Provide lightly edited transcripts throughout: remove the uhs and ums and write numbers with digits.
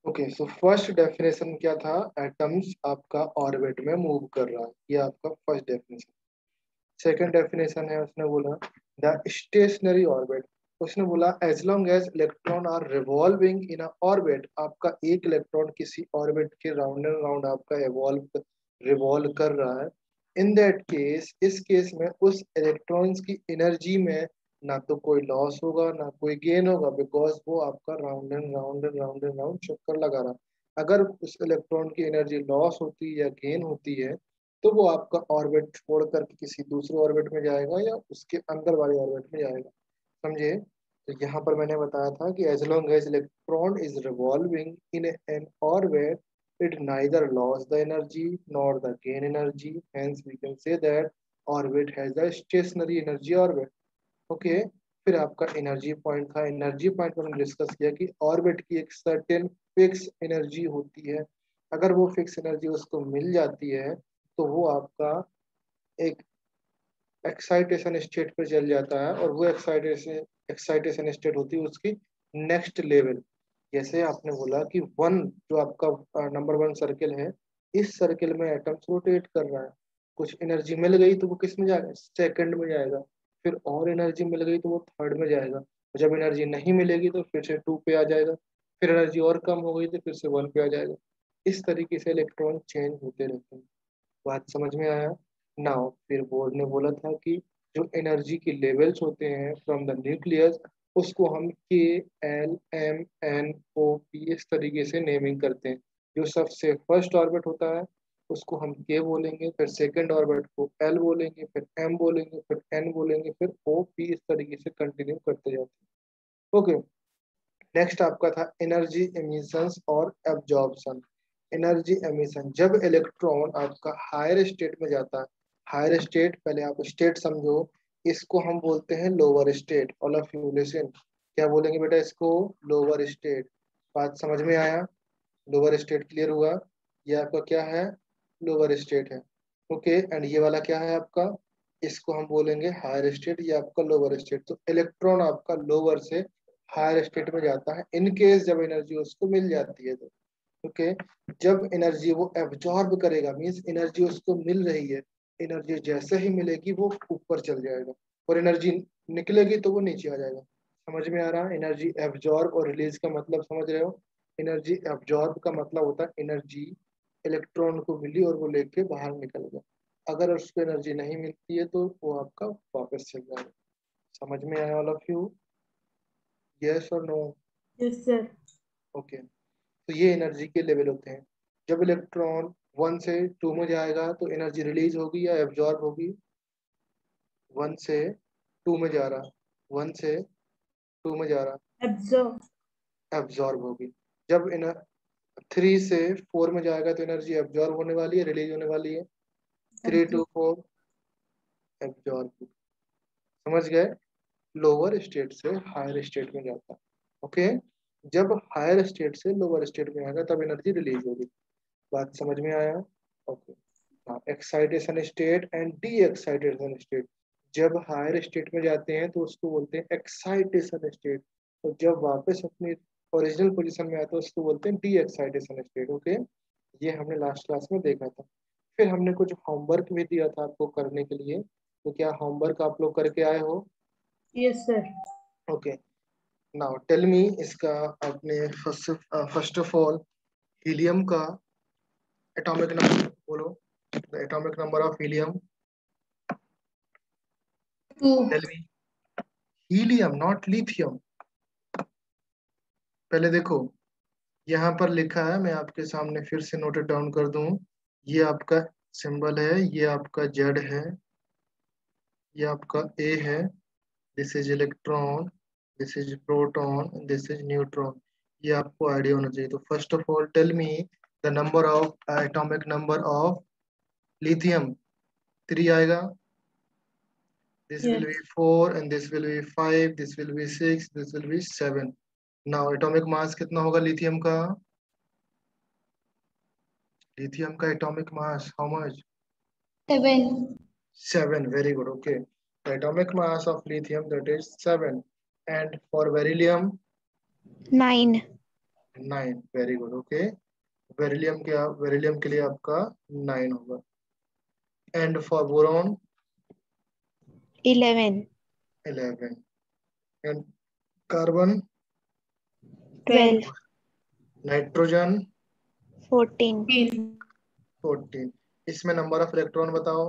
Okay, so first definition क्या था? Atoms आपका ऑर्बिट में मूव कर रहा है, ये आपका फर्स्ट डेफिनेशन। सेकंड डेफिनेशन है, उसने बोला द स्टेशनरी ऑर्बिट। उसने बोला as long as electron are revolving in a orbit, आपका एक इलेक्ट्रॉन किसी ऑर्बिट के राउंड एंड राउंड आपका एवॉल्व रिवॉल्व कर रहा है, इन दैट केस, इस केस में उस इलेक्ट्रॉन्स की एनर्जी में ना तो कोई लॉस होगा ना कोई गेन होगा, बिकॉज वो आपका round and round and round and round चक्कर लगा रहा है। अगर उस इलेक्ट्रॉन की एनर्जी लॉस होती है या गेन होती है, तो वो आपका ऑर्बिट छोड़ करके किसी दूसरे ऑर्बिट में जाएगा या उसके अंदर वाले ऑर्बिट में जाएगा। समझे? तो यहाँ पर मैंने बताया था कि as long as electron is revolving in an orbit, it neither lost the energy nor the gain energy, hence we can say that orbit has a stationary energy orbit. Okay, फिर आपका एनर्जी पॉइंट था। Energy point पर हमने discuss किया कि orbit की एक certain fix energy होती है, अगर वो फिक्स एनर्जी उसको मिल जाती है तो वो आपका एक एक्साइटेशन स्टेट पे चल जाता है, और वो एक्साइटेशन स्टेट होती है उसकी नेक्स्ट लेवल। जैसे आपने बोला कि वन, जो आपका नंबर वन सर्किल है, इस सर्किल में एटम्स रोटेट कर रहा है, कुछ एनर्जी मिल गई तो वो किस में जाएगा? सेकंड में जाएगा। फिर और एनर्जी मिल गई तो वो थर्ड में जाएगा। जब एनर्जी नहीं मिलेगी तो फिर से टू पे आ जाएगा। फिर एनर्जी और कम हो गई तो फिर से वन पे आ जाएगा। इस तरीके से इलेक्ट्रॉन चेंज होते रहते हैं। बात समझ में आया? नाउ फिर बोर्ड ने बोला था कि जो एनर्जी के लेवल्स होते हैं फ्रॉम द न्यूक्लियस, उसको हम के, एल, एम, एन, ओ, पी इस तरीके से नेमिंग करते हैं। जो सबसे फर्स्ट ऑर्बिट होता है उसको हम के बोलेंगे, फिर सेकंड ऑर्बिट को एल बोलेंगे, फिर एम बोलेंगे, फिर एन बोलेंगे, फिर ओ, पी, इस तरीके से कंटिन्यू करते जाते हैं। ओके, नेक्स्ट आपका था एनर्जी एमिशंस और एब्जॉर्प्शन। एनर्जी एमिशन, जब इलेक्ट्रॉन आपका हायर स्टेट में जाता है, हायर स्टेट, पहले आप स्टेट समझो, इसको हम बोलते हैं lower state. All of you listen, क्या बोलेंगे बेटा इसको? Lower state. बात समझ में आया? लोअर स्टेट क्लियर हुआ? ये आपका क्या है? लोअर स्टेट है। ओके, एंड ये वाला क्या है आपका? इसको हम बोलेंगे हायर स्टेट, ये आपका लोअर स्टेट। तो इलेक्ट्रॉन आपका लोअर से हायर स्टेट में जाता है इन केस जब एनर्जी उसको मिल जाती है तो। ओके, जब एनर्जी वो एब्जॉर्ब करेगा, मींस एनर्जी उसको मिल रही है, एनर्जी जैसे ही मिलेगी वो ऊपर चल जाएगा, और एनर्जी निकलेगी तो वो नीचे आ जाएगा। समझ में आ रहा है? एनर्जी एब्जॉर्ब और रिलीज का मतलब समझ रहे हो? एनर्जी एब्जॉर्ब का मतलब होता है एनर्जी इलेक्ट्रॉन को मिली और वो लेके बाहर निकल गया। अगर उसको एनर्जी नहीं मिलती है तो वो आपका वापस चल जाएगा। समझ में आया ऑल ऑफ यू? यस और नो? Yes sir. ओके, तो ये एनर्जी के लेवल होते हैं। जब इलेक्ट्रॉन वन से टू में जाएगा तो एनर्जी रिलीज होगी या एब्जॉर्ब होगी? वन से टू में जा रहा, वन से टू में जा रहा, एब्जॉर्ब। एब्जॉर्ब होगी। जब इन थ्री से फोर में जाएगा तो एनर्जी एब्जॉर्ब होने वाली है, रिलीज होने वाली है। Three to absorb. Four, absorb. समझ गए? लोअर स्टेट से हायर स्टेट में जाता है। ओके, जब हायर स्टेट से लोअर स्टेट में आएगा तब एनर्जी रिलीज होगी। बात समझ में आया? ओके, हाँ, excitation state and D excitation state. जब हायर स्टेट में जाते हैं तो उसको बोलते हैं एक्साइटेशन स्टेट, और जब वापस अपनी ओरिजिनल पोजीशन में आते हैं उसको बोलते हैं डी एक्साइटेशन स्टेट। ओके, ये हमने लास्ट क्लास में देखा था। फिर हमने कुछ होमवर्क भी दिया था आपको करने के लिए, तो क्या होमवर्क आप लोग करके आए हो? Yes sir. Okay, now tell me, इसका आपने फर्स्ट ऑफ ऑल हीलियम का एटॉमिक नंबर बोलो। The atomic number of helium, 2। Tell me. Helium not lithium. पहले देखो, यहाँ पर लिखा है, मैं आपके सामने फिर से नोट डाउन कर दूं। ये आपका सिंबल है, ये आपका जेड है, ये आपका ए है। This is electron, this is proton, this is neutron. ये आपको आइडिया होना चाहिए। तो first of all tell me the number of atomic number of lithium. Three आएगा, this will be yes. 4 and this will be 5, this will be 6, this will be 7. now atomic mass कितना होगा lithium का? Lithium का atomic mass how much? 7। 7. very good. okay, the atomic mass of lithium, that is 7. and for beryllium? 9. 9, very good. Okay, beryllium के लिए आपका 9 होगा। And for boron 11, 11, and carbon 12, nitrogen 14, 14। इसमें number of electron बताओ,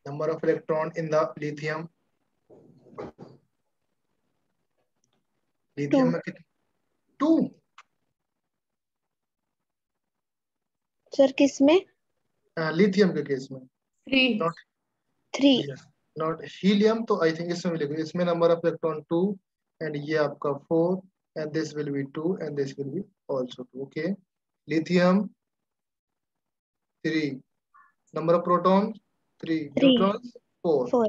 number of electron in the lithium. Lithium 2, में कितने? 2। Sir किसमें? Lithium के केस में, 3, नॉट 3, नॉट हीलियम, तो आई थिंक इसमें मिलेगा। इसमें नंबर ऑफ इलेक्ट्रॉन 2, एंड ये आपका 4, and this will B 2, and this will B also 2। Okay, lithium 3, number of proton 3, 3, neutrons 4, 4,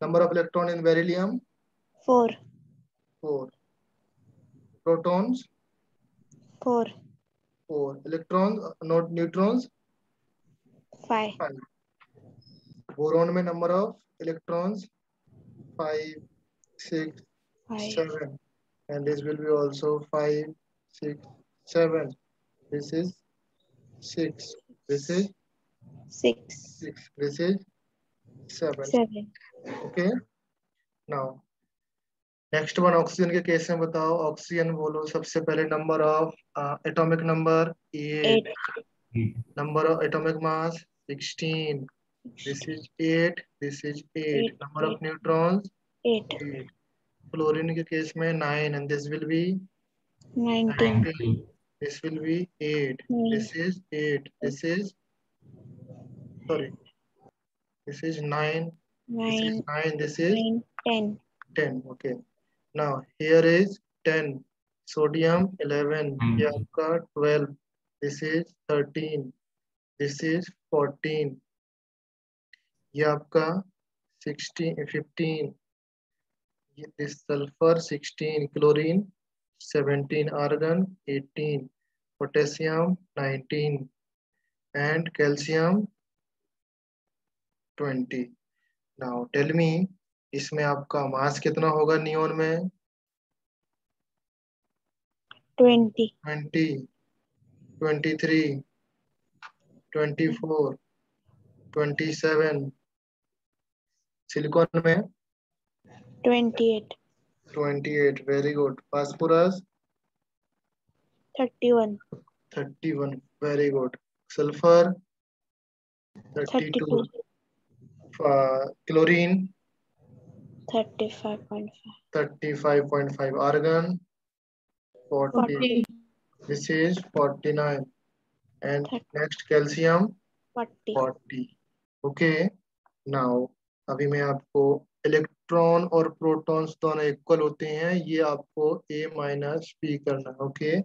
number of electron in beryllium 4, 4, protons 4, 4, electron not neutrons 5, 5। Boron में number of electrons 5, 6, 5, 7, and this will be also 5, 6, 7. This is 6. This is 6, 6. This is 7. 7, Okay. Now next one, oxygen के case में बताओ। Oxygen बोलो सबसे पहले, number of atomic number 8, 8, number of atomic mass 16. This is 8. This is 8. 8, Number of 8, neutrons 8, 8. Chlorine के case में 9, and this will be 19, 19. This will be 8. 9, This is 8. This is, sorry, this is 9. This is 9, 9. This is 9, 10, 10. Okay. Now here is 10. Sodium 11. ये आपका 12. This is 13. This is 14. ये आपका 16, 15. This sulfur 16. Chlorine 17. Argon 18. Potassium 19. And calcium 20. Now tell me, इसमें आपका मास कितना होगा neon में? 20, 20, 23, 24, 27. Silicon में 28, 28, very good. Phosphorus 31, 31, very good. Sulphur 32, 32, chlorine 35.5, 35.5, argon 40, 40, this is 49, and 30, next calcium 40, 40। Okay, now अभी मैं आपको इलेक्ट्रॉन और प्रोटॉन्स दोनों इक्वल होते हैं, ये आपको a माइनस पी करना है। ओके,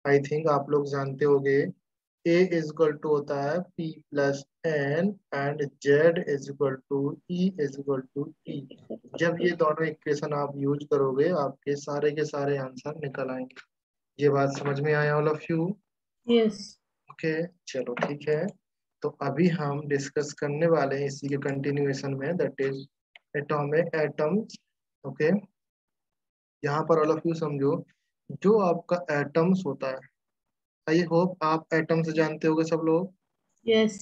आई थिंक आप लोग जानते होंगे a इज इक्वल टू होता है p plus n, and z is equal to e is equal to e। जब ये दोनों इक्वेशन आप यूज करोगे, आपके के सारे आंसर निकल आएंगे। ये बात समझ में आया all of you? yes, okay, चलो ठीक है। तो अभी हम डिस्कस करने वाले हैं इसी के कंटिन्यूएशन में, that is atomic atoms. Okay, यहाँ पर ऑल ऑफ यू समझो, जो आपका एटम्स होता है, आई होप आप एटम्स जानते होगे सब लोग। yes,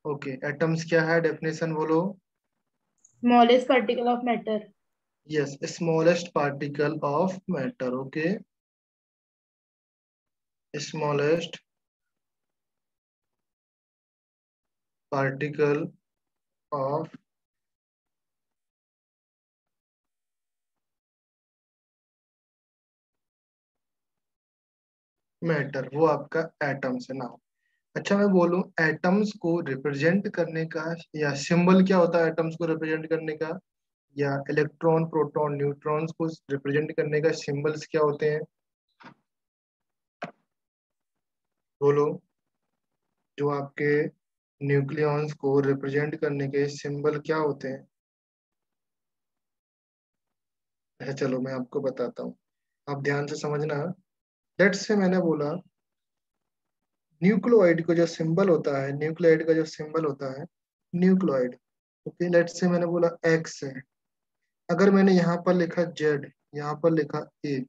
ओके, एटम्स क्या है, डेफिनेशन बोलो। smallest particle of matter, yes, smallest particle of matter. Okay, smallest particle of matter, वो आपका एटम्स है ना। अच्छा, मैं बोलूं एटम्स को रिप्रेजेंट करने का या सिंबल क्या होता है एटम्स को रिप्रेजेंट करने का, या इलेक्ट्रॉन प्रोटॉन न्यूट्रॉन्स को रिप्रेजेंट करने का सिंबल्स क्या होते हैं? बोलो, जो आपके न्यूक्लियॉन्स को रिप्रेजेंट करने के सिंबल क्या होते हैं? अच्छा चलो मैं आपको बताता हूँ, आप ध्यान से समझना। लेट्स से मैंने बोला न्यूक्लियोइड का जो सिंबल होता है, न्यूक्लियोइड का जो सिंबल होता है, न्यूक्लियोइड। ओके, लेट्स से मैंने बोला एक्स है। अगर मैंने यहाँ पर लिखा जेड, यहाँ पर लिखा ए,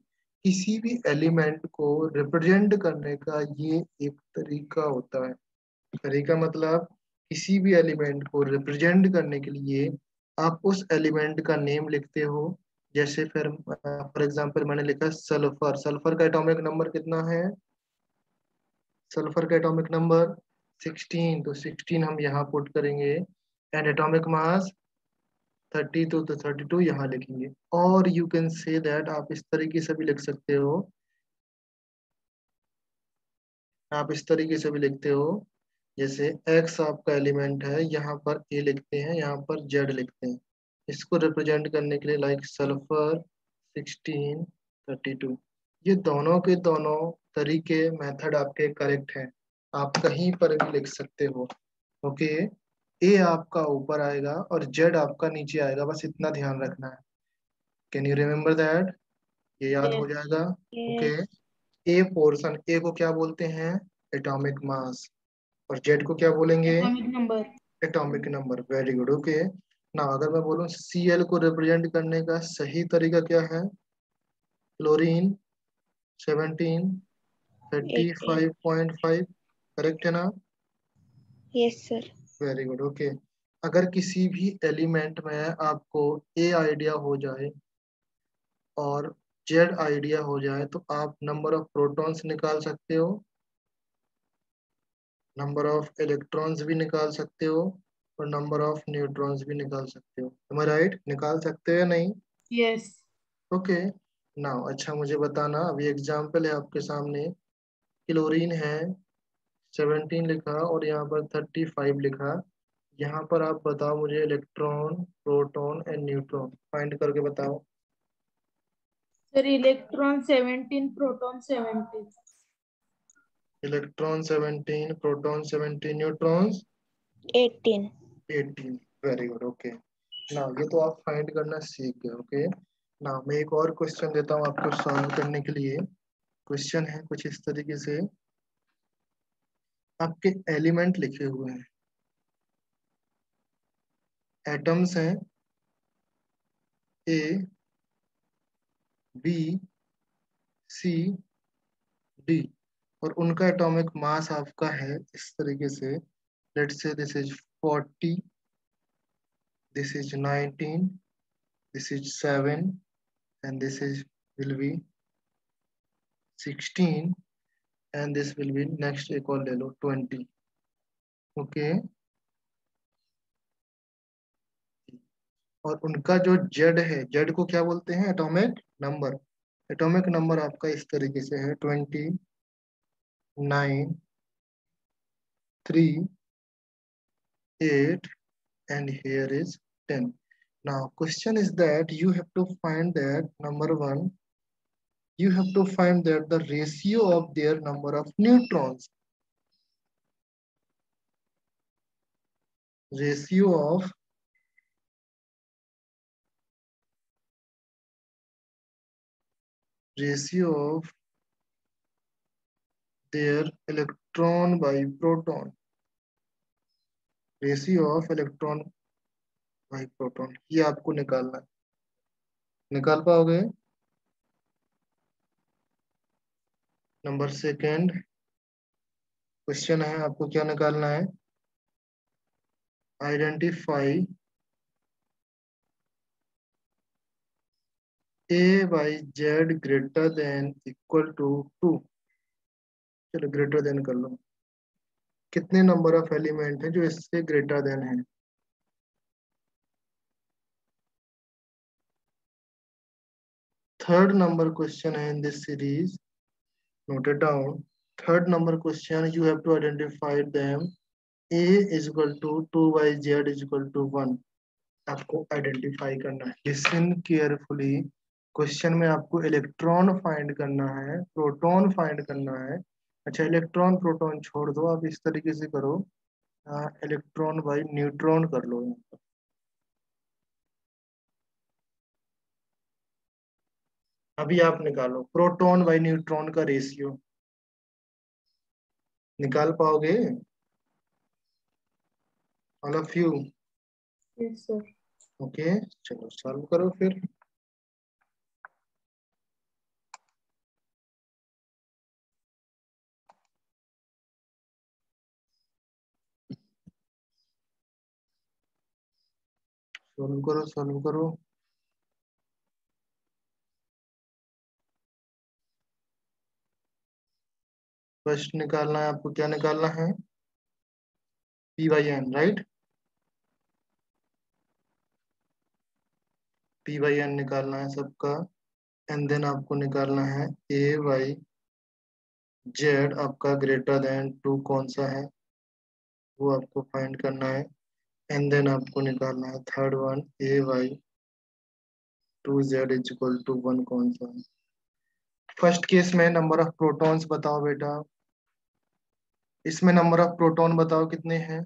किसी भी एलिमेंट को रिप्रेजेंट करने का ये एक तरीका होता है। तरीका मतलब किसी भी एलिमेंट को रिप्रेजेंट करने के लिए आप उस एलिमेंट का नेम लिखते हो। जैसे फिर फॉर एग्जांपल मैंने लिखा सल्फर। सल्फर का एटॉमिक नंबर कितना है? सल्फर का एटॉमिक नंबर 16, तो 16 हम यहाँ पुट करेंगे। एंड एटॉमिक मास 32, तो 32 यहाँ लिखेंगे। और यू कैन से दैट, आप इस तरीके से भी लिख सकते हो, आप इस तरीके से भी लिखते हो। जैसे x आपका एलिमेंट है, यहाँ पर a लिखते हैं, यहाँ पर z लिखते हैं। इसको रिप्रेजेंट करने के लिए लाइक सल्फर 16, 32। ये दोनों के दोनों तरीके मेथड आपके करेक्ट हैं। आप कहीं पर भी लिख सकते हो। ओके, a आपका ऊपर आएगा और z आपका नीचे आएगा, बस इतना ध्यान रखना है। Can you remember that? ये याद हो Yes. जाएगा। Okay, Yes. ए पोर्शन, ए को क्या बोलते हैं? Atomic mass. और जेड को क्या बोलेंगे? Atomic number. Atomic number. Very good. Okay, ना अगर मैं बोलूं सीएल को रिप्रेजेंट करने का सही तरीका क्या है? क्लोरीन 17, 18. 35.5, करेक्ट है ना? Yes, sir. Very good. Okay, अगर किसी भी एलिमेंट में आपको ए आइडिया हो जाए और जेड आइडिया हो जाए तो आप नंबर ऑफ प्रोटॉन्स निकाल सकते हो, नंबर ऑफ इलेक्ट्रॉन्स भी निकाल सकते हो, और नंबर ऑफ न्यूट्रॉन्स भी निकाल सकते हो। am I right? निकाल सकते हो या नहीं? Yes. ओके, नाउ अच्छा मुझे बताना, अभी एग्जांपल है आपके सामने। क्लोरीन है, 17 लिखा और यहाँ पर 35 लिखा। यहाँ पर आप बताओ मुझे electron, proton and neutron find करके बताओ। Sir, electron 17, proton 17. Electron 17, proton 17, neutrons 18. 18। Very good. Okay, ना ये तो आप फाइंड करना सीख गए। ओके, ना मैं एक और क्वेश्चन देता हूँ आपको सॉल्व करने के लिए। क्वेश्चन है कुछ इस तरीके से, आपके एलिमेंट लिखे हुए हैं, एटम्स हैं ए, बी, सी, डी, और उनका एटॉमिक मास आपका है इस तरीके से। Let's say this is 40, this is 19, this is 7, and this is will be 16, and this will B next एक और ले लो 20। ओके, और उनका जो जेड है, जेड को क्या बोलते हैं? Atomic number. एटॉमिक नंबर आपका इस तरीके से है 29, 3, 8, and here is 10. Now question is that you have to find that number one, you have to find that the ratio of their number of neutrons. Ratio of their electron by proton. Ratio of electron by proton, ये आपको निकालना है। निकाल पाओगे? Number second question है, आपको क्या निकालना है? Identify a by z greater than equal to 2। चलो ग्रेटर देन कर लो। कितने नंबर ऑफ एलिमेंट हैं जो इससे ग्रेटर देन है? थर्ड नंबर क्वेश्चन है in this series, note it down. Third number question, you have to identify them. a is equal to 2 by Z is equal to 1। आपको identify करना है, listen carefully. Question में आपको electron find करना है, proton find करना है। अच्छा, इलेक्ट्रॉन प्रोटॉन छोड़ दो, आप इस तरीके से करो, इलेक्ट्रॉन बाई न्यूट्रॉन कर लो। अभी आप निकालो प्रोटॉन बाई न्यूट्रॉन का रेशियो, निकाल पाओगे? All of you? Yes, sir. Okay, चलो सॉल्व करो फिर। सॉल्व करो सॉल्व करो। फर्स्ट निकालना है आपको, क्या निकालना है? P/N, right? P/N निकालना है सबका। एंड देन आपको निकालना है AY Z आपका ग्रेटर देन 2 कौन सा है, वो आपको फाइंड करना है। एंड देन आपको निकालना है third one AY 2Z is equal to 1 कौन सा है। फर्स्ट केस में नंबर ऑफ प्रोटॉन्स बताओ बेटा, इसमें नंबर ऑफ प्रोटॉन बताओ कितने हैं?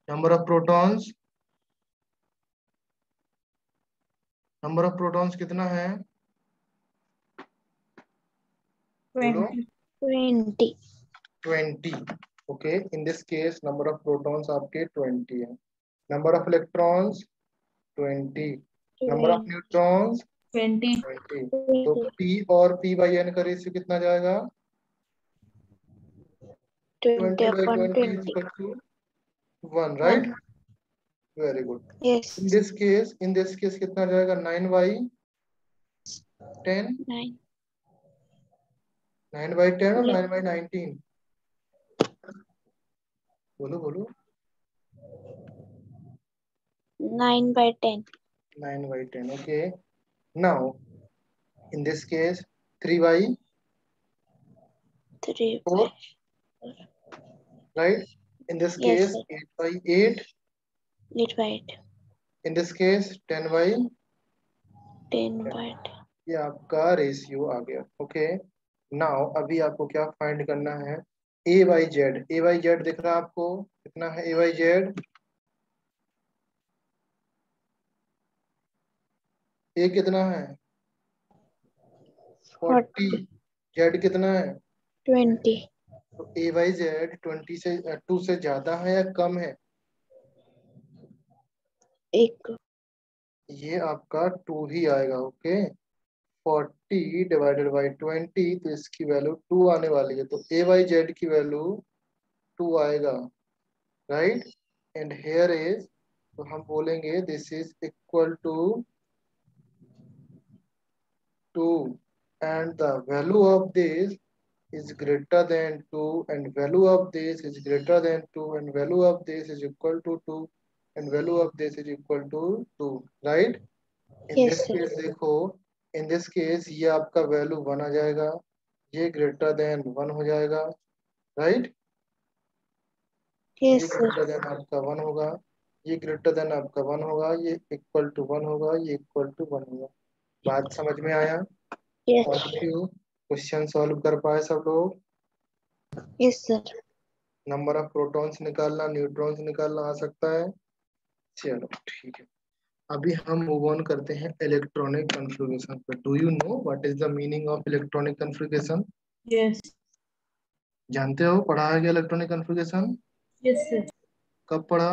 Number of protons, number of protons कितना है? बोलो। 20. 20. 20। Okay, in this case number of protons आपके 20 है। Number of electrons 20। Number of 20. Neutrons 20. 20। तो P और P/N का रेशियो कितना जाएगा? 20 20 by upon 20 is 20. equal to 1, right? 1. Very good. Yes. In this case कितना जाएगा? 9 by 10, 9. 9 by 10 और Yeah. 9 by 19? बोलो बोलो। 9 by 10. 9 by 10. Okay. Now, in this case, 3 by 3 4, by. right? In this Yes, case, sir. 8 by 8. 8 by 8. In this case, 10 by 10 by 10. ये आपका ratio आ गया। Okay, now अभी आपको क्या फाइंड करना है? AY/Z। AY/Z दिख रहा है आपको? कितना है AY/Z? A कितना है? 40। 40. Z कितना है? 20. तो AY/Z 20 से 2 से ज्यादा है या कम है? 1. ये आपका 2 ही आएगा। ओके, 40 डिवाइडेड बाई 20, तो इसकी वैल्यू 2 आने वाली है। तो AY/Z की वैल्यू 2 आएगा, राइट? एंड हेयर इज, तो हम बोलेंगे this is equal to 2 and the value of this is greater than 2 and value of this is greater than 2 and value of this is equal to 2 and value of this is equal to 2, right? In Yes, this sir. case देखो, in this case ये आपका value 1 आ जाएगा, ये greater than 1 हो जाएगा, right? ये Yes, sir. Greater than आपका 1 होगा, ये ग्रेटर देन आपका 1 होगा, ये इक्वल टू 1 होगा, ये इक्वल टू 1 होगा। बात समझ में आया? Yes. All of you question solve कर पाए सब लोग? Yes, sir. Number of protons निकालना, न्यूट्रॉन्स निकालना आ सकता है? चलो ठीक है, अभी हम मूव ऑन करते हैं इलेक्ट्रॉनिक कन्फिग्रेशन पे। Do you know what is the meaning of electronic configuration? Yes. जानते हो, पढ़ा है क्या इलेक्ट्रॉनिक कन्फिग्रेशन? Yes, sir. कब पढ़ा?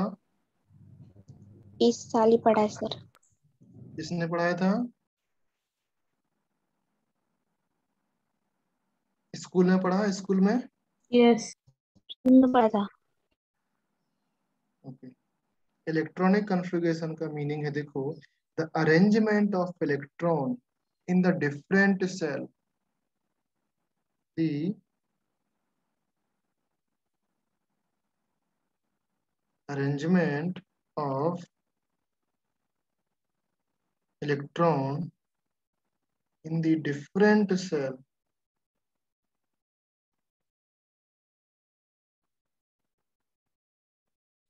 इस साल ही पढ़ा है सर। किसने पढ़ाया था? स्कूल में पढ़ा? स्कूल में? Yes. तुमने पढ़ा था? ओके, इलेक्ट्रॉनिक कन्फिग्रेशन का मीनिंग है, देखो, the arrangement of electron in the different shell, द arrangement of electron in the different cell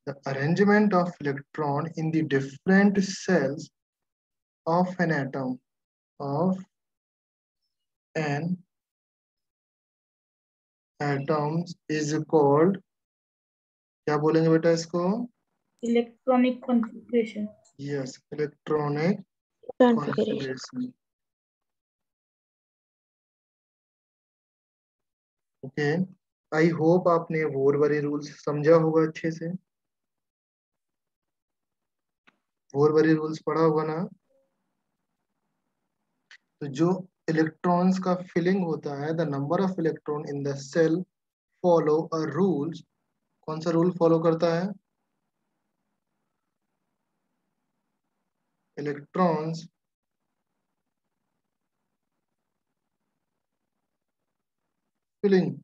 the arrangement of electron in the different cells of an atom of an atoms is called, क्या बोलेंगे बेटा इसको? Electronic configuration. Yes, electronic configuration. Configuration. Okay, I hope आपने वोरबरी rules समझा होगा अच्छे से। वोरबरी rules पढ़ा होगा ना? तो जो इलेक्ट्रॉन्स का फिलिंग होता है, the number of electron in the shell follow a rules, कौन सा रूल फॉलो करता है? electrons filling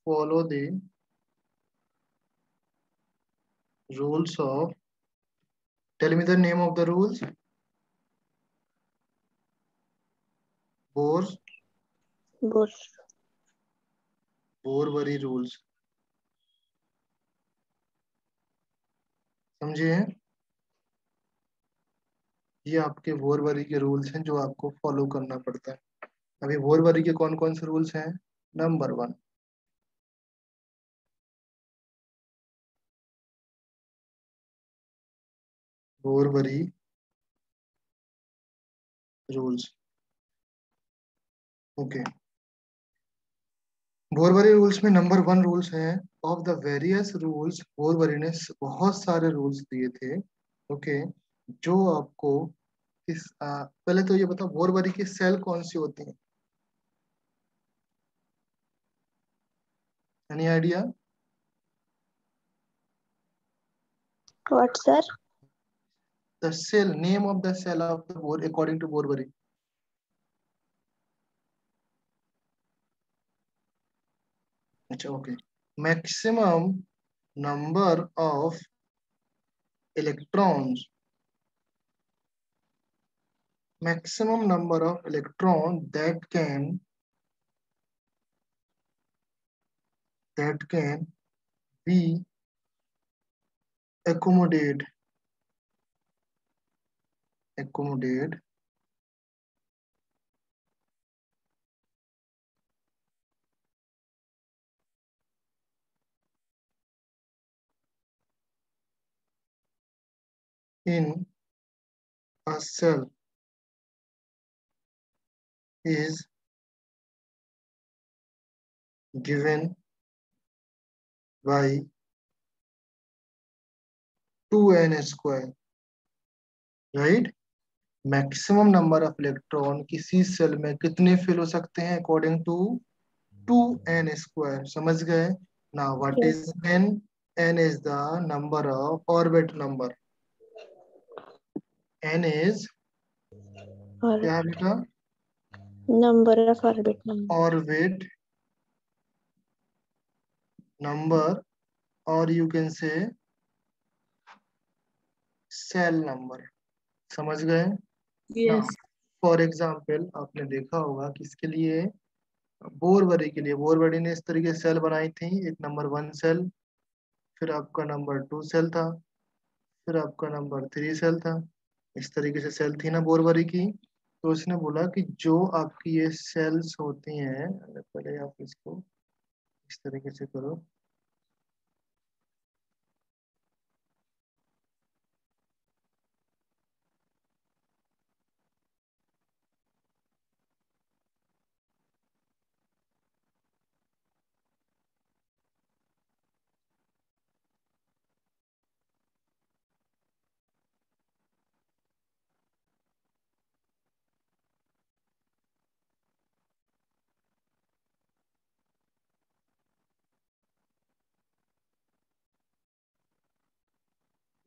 follow the rules of, tell me the name of the rules. Bohr's Bohr Bury rules, समझे हैं? ये आपके बोरवरी के रूल्स हैं जो आपको फॉलो करना पड़ता है। अभी बोरवरी के कौन कौन से रूल्स हैं? Number 1, Bohr Bury rules. Okay, Bohr Bury rules में नंबर 1 रूल्स है, of the various rules, Bohr Bury ने बहुत सारे रूल्स दिए थे। ओके, जो आपको पहले तो ये बताओ बोरवरी की सेल कौन सी होती है? Any idea? What, sir? The cell, name of the cell of the Bohr according to Borbari. अच्छा, okay. Maximum number of electrons, maximum number of electron that can be accommodate in a cell is given by 2n square, right? Maximum number of electron किसी cell में कितने fill हो सकते हैं according to 2n square, समझ गए ना? What Yes. Is n? n is the number of orbit number, n is Or क्या है बेटा? number of orbit number. Orbit number, और you can say shell number, समझ गए ना? Yes. फॉर एग्जाम्पल आपने देखा होगा कि इसके लिए बोरवरी के लिए बोरवरी ने इस तरीके से सेल बनाई थी, एक नंबर 1 सेल, फिर आपका नंबर 2 सेल था, फिर आपका नंबर 3 सेल था। इस तरीके से सेल थी ना बोरवरी की। तो उसने बोला कि जो आपकी ये सेल्स होती हैं, पहले आप इसको इस तरीके से करो,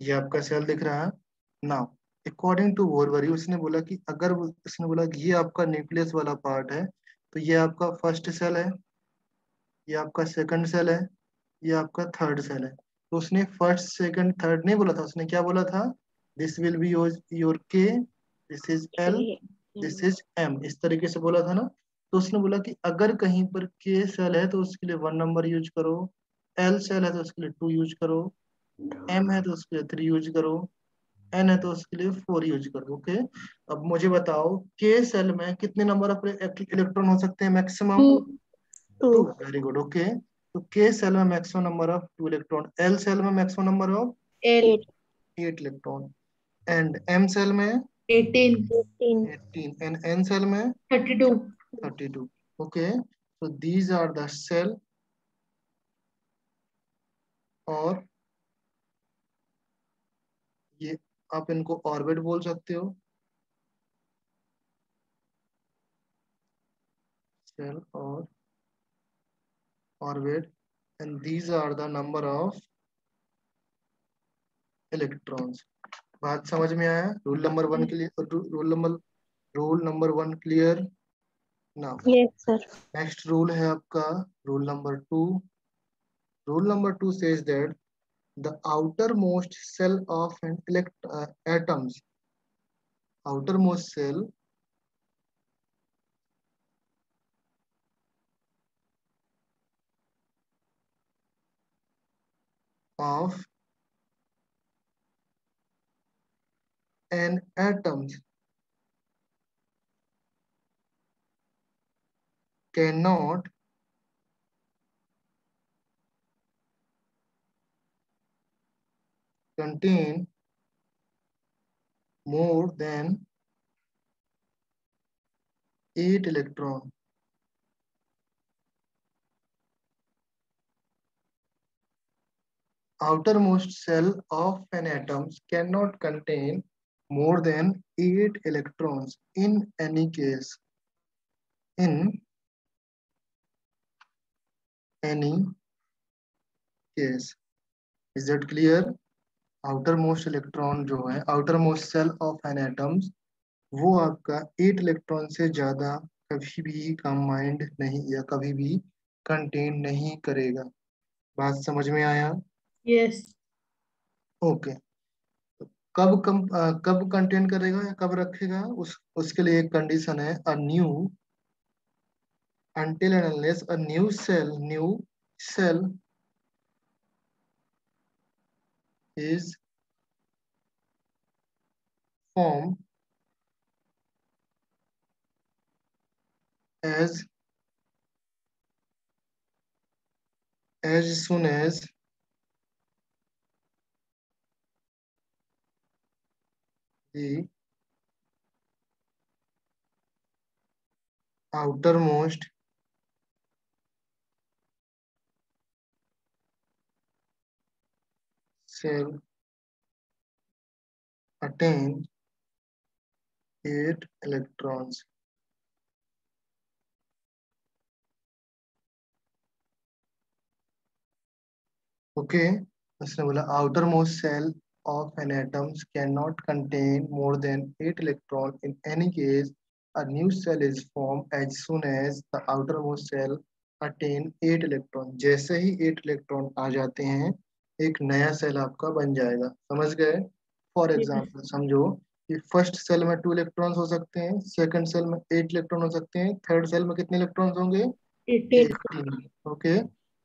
ये आपका सेल दिख रहा है ना? अकॉर्डिंग टू बोरवरी उसने बोला कि अगर उसने बोला कि ये आपका न्यूक्लियस वाला पार्ट है, तो ये आपका फर्स्ट सेल है, ये आपका सेकंड सेल है, ये आपका थर्ड सेल है। तो उसने फर्स्ट सेकंड थर्ड नहीं बोला था, उसने क्या बोला था? This will be your K, this is L, this is M, इस तरीके से बोला था ना? तो उसने बोला कि अगर कहीं पर के सेल है तो उसके लिए 1 नंबर यूज करो, एल सेल है तो उसके लिए 2 यूज करो, एम है तो उसके लिए 3 यूज करो, एन है तो उसके लिए 4 यूज करो। ओके, अब मुझे बताओ के सेल में कितने नंबर ऑफ इलेक्ट्रॉन हो सकते हैं मैक्सिमम? 2. 2, 2. Very good. ओके, तो के सेल में maximum number of 2 electron, L shell में maximum number of 8. 8. 8 electron, and M shell में 18. 18. 18, एंड एन सेल में 32. 32। Okay, so these are the cell, और ये आप इनको ऑर्बिट बोल सकते हो, सेल और orbit. and these are the number of electrons. बात समझ में आया? रूल नंबर 1 के लिए rule number 1 clear now? Yes, sir. Next rule है आपका rule number 2. Rule number 2 says that the outermost cell of an atoms, outermost cell of an atom cannot contain more than 8 electrons. Outermost cell of an atom cannot contain more than 8 electrons in any case. In any case. Is that clear? Outermost electron जो है outermost cell of an atom वो आपका 8 electron से ज्यादा कभी भी combined नहीं या कभी भी कंटेन नहीं करेगा. बात समझ में आया? Yes. ओके. कब कंटेन करेगा या कब रखेगा उसके लिए एक कंडीशन है a new until and unless a new cell is formed as soon as the outermost cell attain 8 electrons. Okay. उसने बोला outer most cell of an atom cannot contain more than 8 electrons. In any case, a new cell is formed as soon as the outermost cell attain 8 electron. जैसे ही 8 electron आ जाते हैं एक नया cell आपका बन जाएगा. समझ गए? For Yes. एग्जाम्पल समझो कि फर्स्ट सेल में 2 इलेक्ट्रॉन्स हो सकते हैं, सेकंड सेल में 8 इलेक्ट्रॉन हो सकते हैं, थर्ड सेल में कितने इलेक्ट्रॉन्स होंगे? 8. 18. ओके.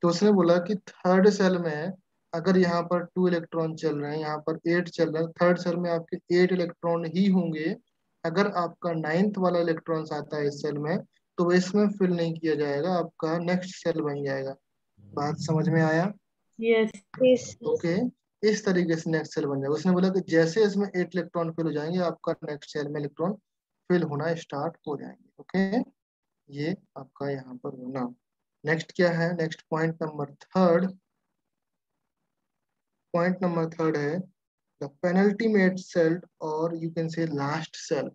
तो उसने बोला कि थर्ड सेल में अगर यहाँ पर 2 इलेक्ट्रॉन चल रहे हैं, यहाँ पर 8 चल रहे हैं, थर्ड सेल में आपके 8 इलेक्ट्रॉन ही होंगे. अगर आपका 9th वाला इलेक्ट्रॉन आता है इस सेल में तो वो इसमें फिल नहीं किया जाएगा, आपका नेक्स्ट सेल बन जाएगा. बात समझ में आया? Yes. Yes. ओके. इस तरीके से नेक्स्ट सेल बन जाएगा. उसने बोला कि जैसे इसमें 8 इलेक्ट्रॉन फिल हो जाएंगे आपका नेक्स्ट सेल में इलेक्ट्रॉन फिल होना स्टार्ट हो जाएंगे. ओके. ये आपका यहाँ पर होना. नेक्स्ट क्या है? नेक्स्ट पॉइंट नंबर थर्ड है द पेनल्टीमेट सेल और you can say last shell.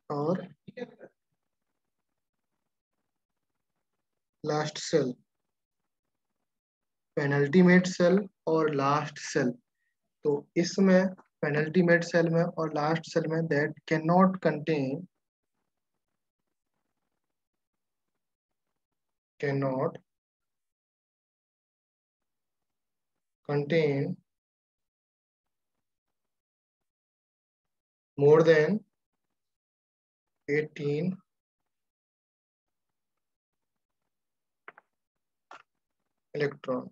और लास्ट सेल. पेनल्टीमेट सेल और लास्ट सेल. तो इसमें पेनल्टीमेट सेल में और लास्ट सेल में that can not contain more than 18 electron.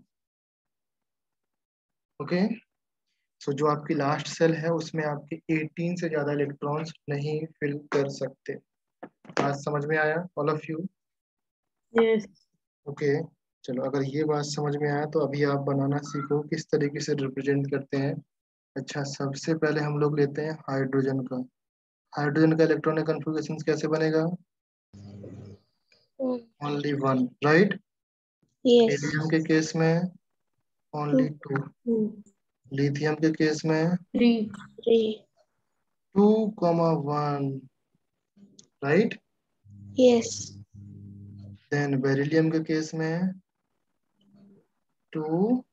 Okay. So जो आपकी लास्ट सेल है उसमें आपके 18 से ज्यादा इलेक्ट्रॉन्स नहीं फिल कर सकते. बात समझ में आया all of you? Yes. Okay. चलो अगर ये बात समझ में आया तो अभी आप बनाना सीखो किस तरीके से रिप्रेजेंट करते हैं. अच्छा, सबसे पहले हम लोग लेते हैं हाइड्रोजन का. हाइड्रोजन का इलेक्ट्रॉनिक कॉन्फ़िगरेशन कैसे बनेगा? Mm. Only one, right. Yes. Helium के केस में ओनली 2. Hmm. लिथियम के केस में 3. 3. 2,1, राइट। Yes. देन बेरिलियम के केस में 2,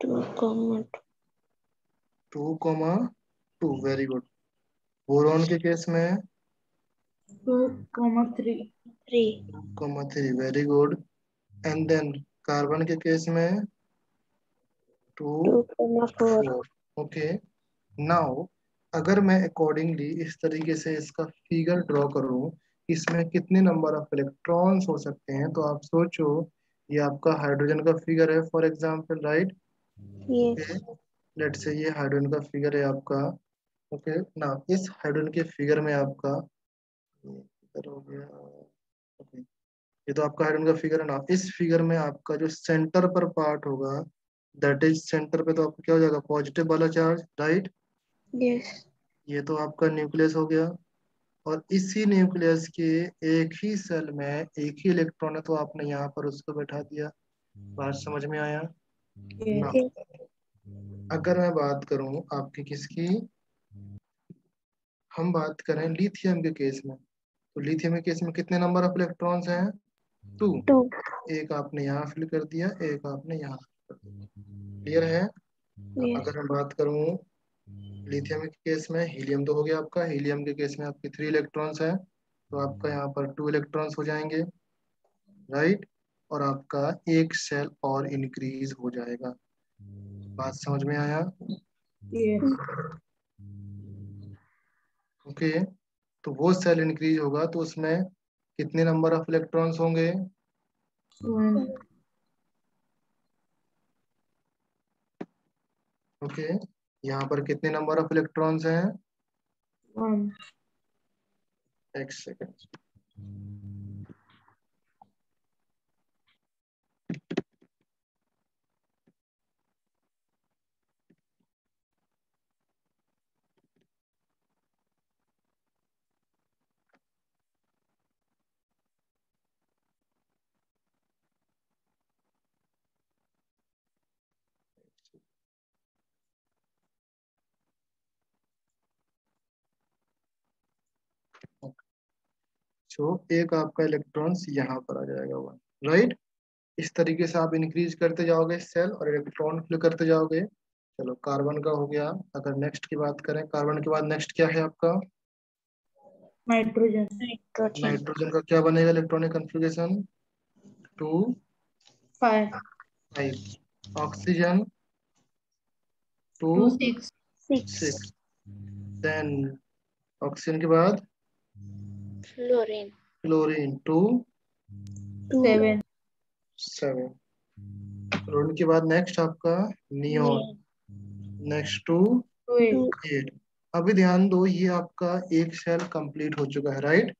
2,2, वेरी गुड। बोरॉन के केस में 2,3. 3. 2,3, very good. And then carbon के केस में 2, 2,4. 4। ओके, नाउ अगर मैं अकॉर्डिंगली इस तरीके से इसका फिगर ड्रॉ करूं, इसमें कितने नंबर ऑफ इलेक्ट्रॉन्स हो सकते हैं, तो आप सोचो, ये आपका हाइड्रोजन का फिगर है for example, right. Yes. Let's say ये हाइड्रोजन का फिगर है आपका। ओके ना, इस हाइड्रोजन के फिगर में आपका ये फिगर हो गया। ओके, ये तो आपका हाइड्रोजन का फिगर है ना। इस फिगर में आपका जो सेंटर पर पार्ट होगा, दैट इज सेंटर पे तो आपका क्या हो जाएगा, पॉजिटिव वाला चार्ज, राइट। Yes. ये तो आपका न्यूक्लियस हो गया, और इसी न्यूक्लियस के एक ही सेल में एक ही इलेक्ट्रॉन है, तो आपने यहाँ पर उसको बैठा दिया। बात समझ में आया ना। Yes. Yes. अगर मैं बात करूं आपकी किसकी, हम बात करें लिथियम के केस में, तो लिथियम के केस में कितने नंबर ऑफ इलेक्ट्रॉन्स हैं, 2। 2. एक आपने यहाँ फिल कर दिया, एक आपने यहाँ फिल कर दिया। क्लियर है। Yes. अगर मैं बात करूं लिथियम के केस में, हीलियम तो हो गया आपका, हीलियम के केस में आपके 3 इलेक्ट्रॉन्स हैं, तो आपका यहाँ पर 2 इलेक्ट्रॉन्स हो जाएंगे, राइट। और आपका एक सेल और इंक्रीज हो जाएगा। बात समझ में आया। Yes. ओके, तो वो सेल इंक्रीज होगा तो उसमें कितने नंबर ऑफ इलेक्ट्रॉन्स होंगे, 1. ओके। यहाँ पर कितने नंबर ऑफ इलेक्ट्रॉन्स हैं, 1. एक सेकेंड। तो एक आपका इलेक्ट्रॉन्स यहाँ पर आ जाएगा 1, राइट। इस तरीके से आप इंक्रीज करते जाओगे सेल और इलेक्ट्रॉन फिल करते जाओगे। चलो, कार्बन का हो गया। अगर नेक्स्ट की बात करें, कार्बन के बाद नेक्स्ट क्या है आपका, Nitrogen. Nitrogen. नाइट्रोजन का क्या बनेगा electronic configuration, 2, 5. 5। Oxygen 2, 2, 6. 6. 6। Then oxygen के बाद Fluorine. क्लोरीन 2, 2. 7. 7। क्लोरीन के बाद नेक्स्ट आपका नियोन, Neon. नेक्स्ट 2, 2, 8. 2. 8। अभी ध्यान दो, ये आपका एक सेल कंप्लीट हो चुका है, राइट।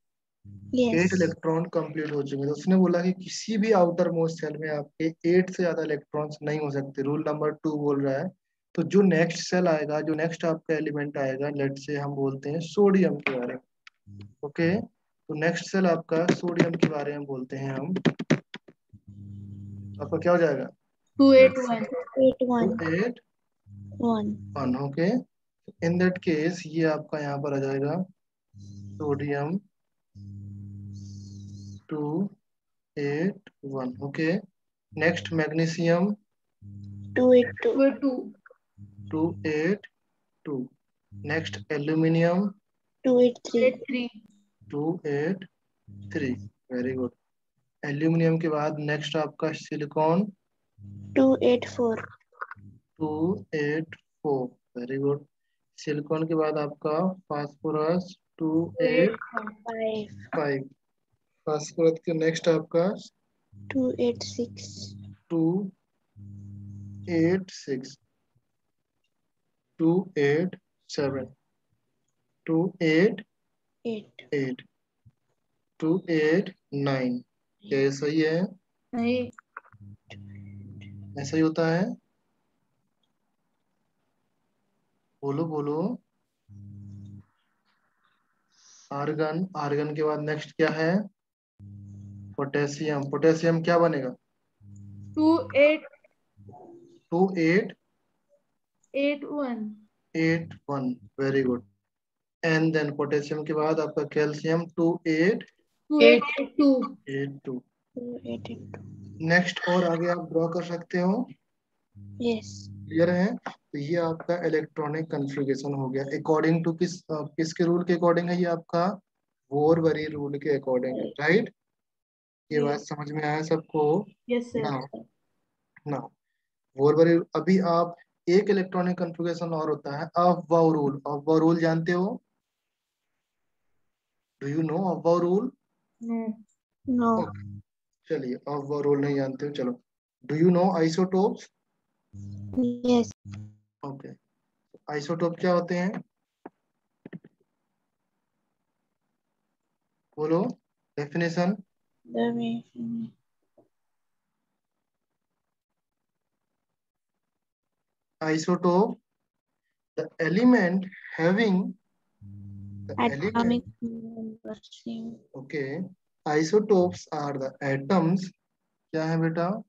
8 Yes. इलेक्ट्रॉन कंप्लीट हो चुके हैं, तो उसने बोला कि किसी भी आउटर मोस्ट सेल में आपके 8 से ज्यादा इलेक्ट्रॉन्स नहीं हो सकते, रूल नंबर 2 बोल रहा है। तो जो नेक्स्ट सेल आएगा, जो नेक्स्ट आपका एलिमेंट आएगा, लेट से हम बोलते हैं सोडियम के बारे में। ओके, तो नेक्स्ट सेल आपका सोडियम के बारे में बोलते हैं हम, आपका क्या हो जाएगा, 2, 8, 1. 8. 1. 8, 1. 1। ओके, इन दैट केस ये आपका यहाँ पर आ जाएगा sodium 2, 8, 1। Okay, next magnesium 2. 8. 2. 2, 8, 2. 2, 8, 2। Next aluminium 2. 8. 3. 8, 3. 2, 8, 3। Very good. Aluminium के बाद नेक्स्ट आपका सिलिकॉन 2. 8. 4. 2, 8, 4। Very good. सिलिकॉन के बाद आपका फास्फोरस 2, 2, 8, 8, 5. 5. 5। फास्फोरस के नेक्स्ट आपका 2. 8. 6. 2, 8, 6। 2, 8, 7। 2, 8, 8. 8। 2, 8, 9। क्या ये सही है, नहीं. ऐसा ही होता है, बोलो बोलो। आर्गन, आर्गन के बाद नेक्स्ट क्या है, पोटेशियम। पोटेशियम क्या बनेगा, 2, 8. 2, 8, 8 1 8 1, very good. And then potassium के बाद आपका कैल्शियम 2 8 2 8 2 8 2। 2 8 8 2। नेक्स्ट और आगे आप ड्रॉ कर सकते हो। यस। क्लियर है? तो ये आपका इलेक्ट्रॉनिक कन्फिग्रेशन हो गया अकॉर्डिंग टू किसके रूल के अकॉर्डिंग है? ये आपका वोरबरी रूल के अकॉर्डिंग है, राइट? ये बात समझ में आया सबको? Yes sir. नाउ नाउ वोरबरी, अभी आप एक इलेक्ट्रॉनिक कन्फिग्रेशन और होता है ऑफ बाउ रूल। ऑफ बाउ रूल जानते हो? डू यू नो ऑफ बाउ रूल? नो। नो। ओके, चलिए ऑफ बाउ रूल नहीं जानते हो, चलो। Do you no isotopes? Yes. Okay, isotope क्या होते हैं? बोलो definition. The Isotope, the element having the element. atomic number same. Okay, isotopes are the atoms. क्या है बेटा?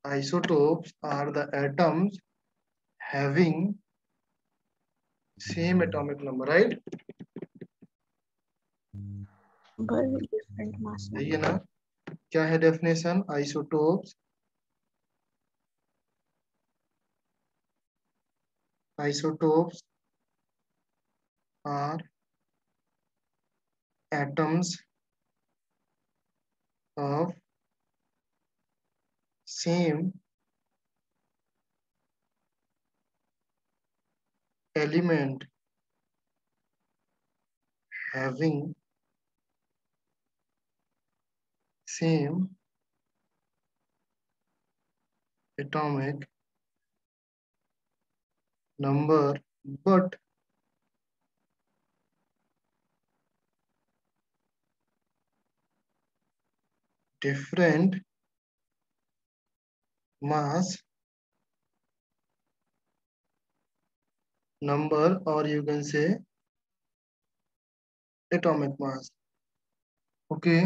Isotopes are the atoms having same atomic number, right? But different mass सही है number. ना? क्या है definition isotopes? Isotopes are atoms of same element having same atomic number but different mass number, or you can say atomic mass. Okay,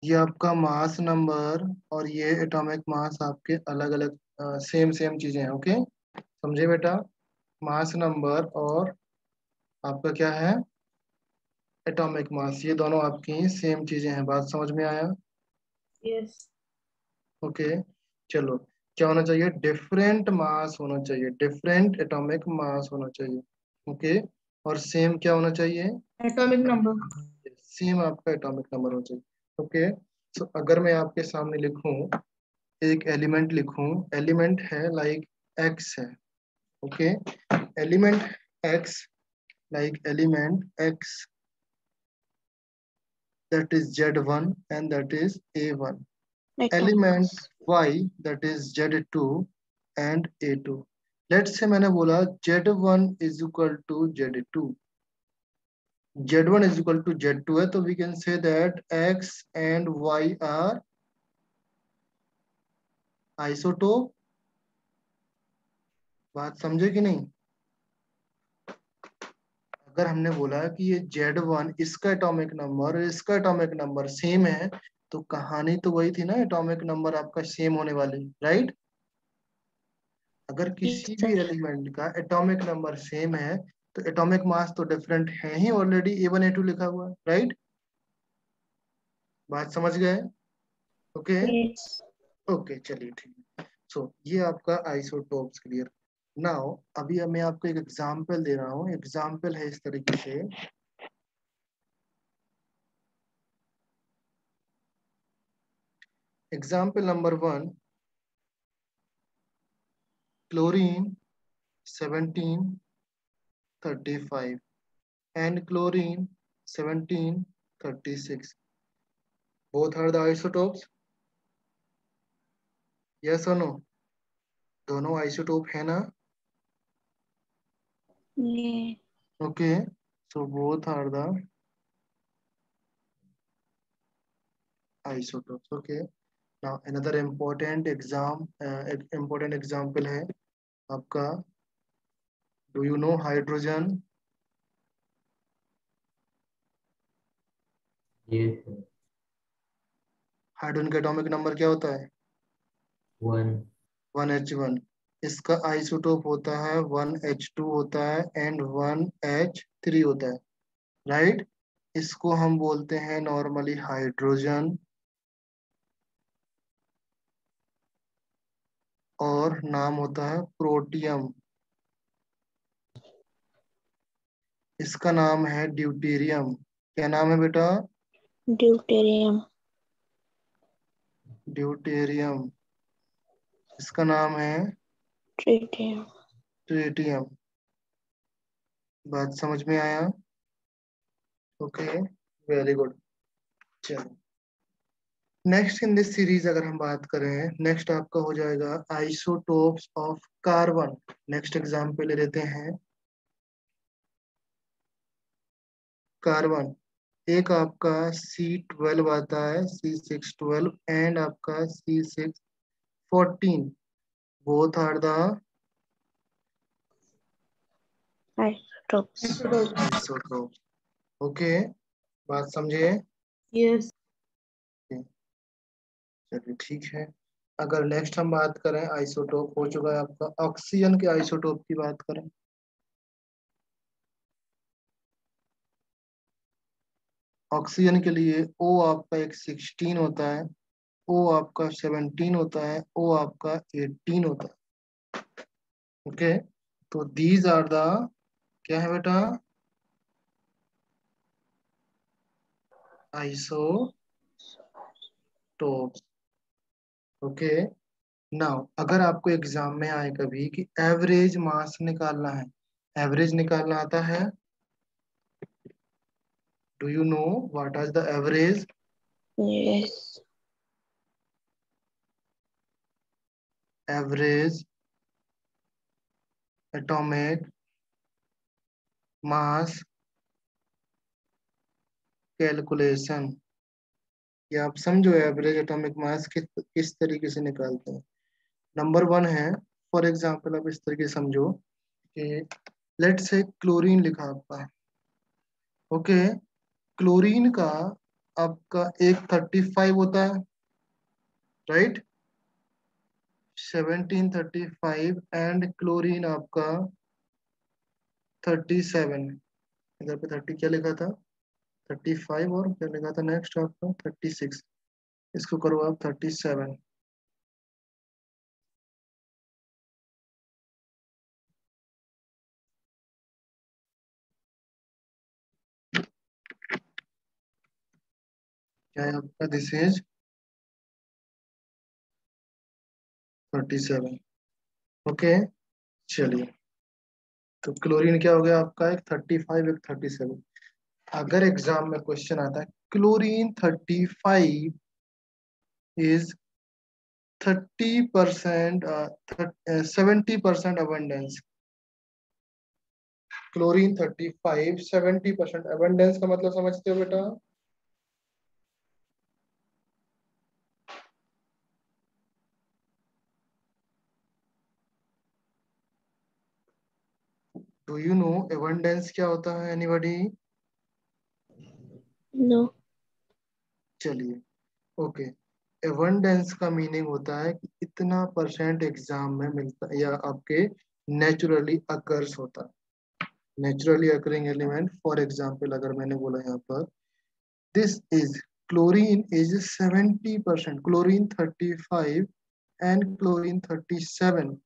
ये आपका mass number और ये atomic mass आपके अलग अलग सेम सेम चीजें हैं। ओके, समझे बेटा? मास नंबर और आपका क्या है? एटॉमिक मास, ये दोनों आपकी सेम चीजें हैं। बात समझ में आया? यस। ओके, चलो। क्या होना चाहिए? डिफरेंट मास होना चाहिए, डिफरेंट एटॉमिक मास होना चाहिए। ओके, और सेम क्या होना चाहिए? Atomic number. सेम आपका एटॉमिक नंबर होना चाहिए। ओके, सो अगर मैं आपके सामने लिखूं, एक एलिमेंट लिखूं, एलिमेंट है लाइक एक्स है। Okay, element x, like element x that is Z1 and that is A1. Atomic Element mass. Y that is Z2 and A2. Let's say मैंने बोला Z1 is equal to Z2, Z1 is equal to Z2 है, तो we can say that X and Y are isotope। बात समझे कि नहीं? अगर हमने बोला कि ये Z1 इसका एटॉमिक नंबर और इसका एटॉमिक नंबर सेम है, तो कहानी तो वही थी ना, एटॉमिक नंबर आपका सेम होने वाली, राइट? अगर Yes, किसी भी sir. एलिमेंट का एटॉमिक नंबर सेम है तो एटॉमिक मास तो डिफरेंट है ही, ऑलरेडी A1 A2 लिखा हुआ है, राइट? बात समझ गए? Okay yes. ओके, चलिए ठीक है। सो ये आपका आइसोटोप्स क्लियर। नाउ अभी मैं आपको एक एग्जांपल दे रहा हूँ। एग्जांपल है इस तरीके से। Example number 1, chlorine 1735 and chlorine 1736, both are the isotopes, yes or no? दोनों आइसोटोप है ना? Yeah. Okay, so both are the isotopes. Okay, now another important example है आपका, do you know hydrogen? Yes, sir. Hydrogen का atomic number क्या होता है? 1H1। इसका आइसोटोप होता है 1H2 होता है एंड 1H3 होता है, राइट। इसको हम बोलते हैं नॉर्मली हाइड्रोजन, और नाम होता है प्रोटियम। इसका नाम है ड्यूटेरियम। क्या नाम है बेटा? ड्यूटेरियम। ड्यूटेरियम। इसका नाम है ट्रिटियम। ट्रिटियम। बात समझ में आया? Okay, very good. चलो, नेक्स्ट इन दिस सीरीज अगर हम बात करें, नेक्स्ट आपका हो जाएगा isotopes of carbon. Next example ले लेते हैं कार्बन। एक आपका C12 आता है, C612 एंड आपका C614, both are the isotopes. Isotopes. Okay, बात समझे? Yes. चलिए ठीक है। अगर नेक्स्ट हम बात करें, आइसोटोप हो चुका है आपका, ऑक्सीजन के आइसोटोप की बात करें। ऑक्सीजन के लिए O आपका एक 16 होता है, O आपका 17 होता है, O आपका 18 होता है। ओके, तो दीज आर द, क्या है बेटा? आइसोटोप्स। ओके, नाउ अगर आपको एग्जाम में आए कभी कि एवरेज मास निकालना है, एवरेज निकालना आता है? Do you know what is the average? Yes. Average atomic mass calculation. ये आप समझो, एवरेज एटॉमिक मास किस तरीके से निकालते हैं। नंबर वन है, फॉर एग्जांपल आप इस तरीके से समझो कि लेट से क्लोरीन लिखा आपका, ओके। क्लोरीन का आपका एक 35 होता है, राइट, 1735 एंड क्लोरीन आपका 37। इधर पे 30 क्या लिखा था? 35, और क्या लिखा था नेक्स्ट आपका? 36। इसको करो आप 37। क्या है आपका? This is 37। ओके, चलिए, तो क्लोरीन क्या हो गया आपका? एक 35, एक 37। अगर एग्जाम में क्वेश्चन आता है chlorine 35 is 30%, 70% abundance. Chlorine 35 70% abundance का मतलब समझते हो बेटा? डू यू नो अबंडेंस क्या होता है? एनीबॉडी? नो। चलिए, ओके। एबंडेंस का मीनिंग होता है कि इतना परसेंट एग्जाम में मिलता है या आपके नेचुरली अकर्स होता है। Naturally occurring element, for example अगर मैंने बोला यहाँ पर this is chlorine is 70%, chlorine 35 and chlorine 37।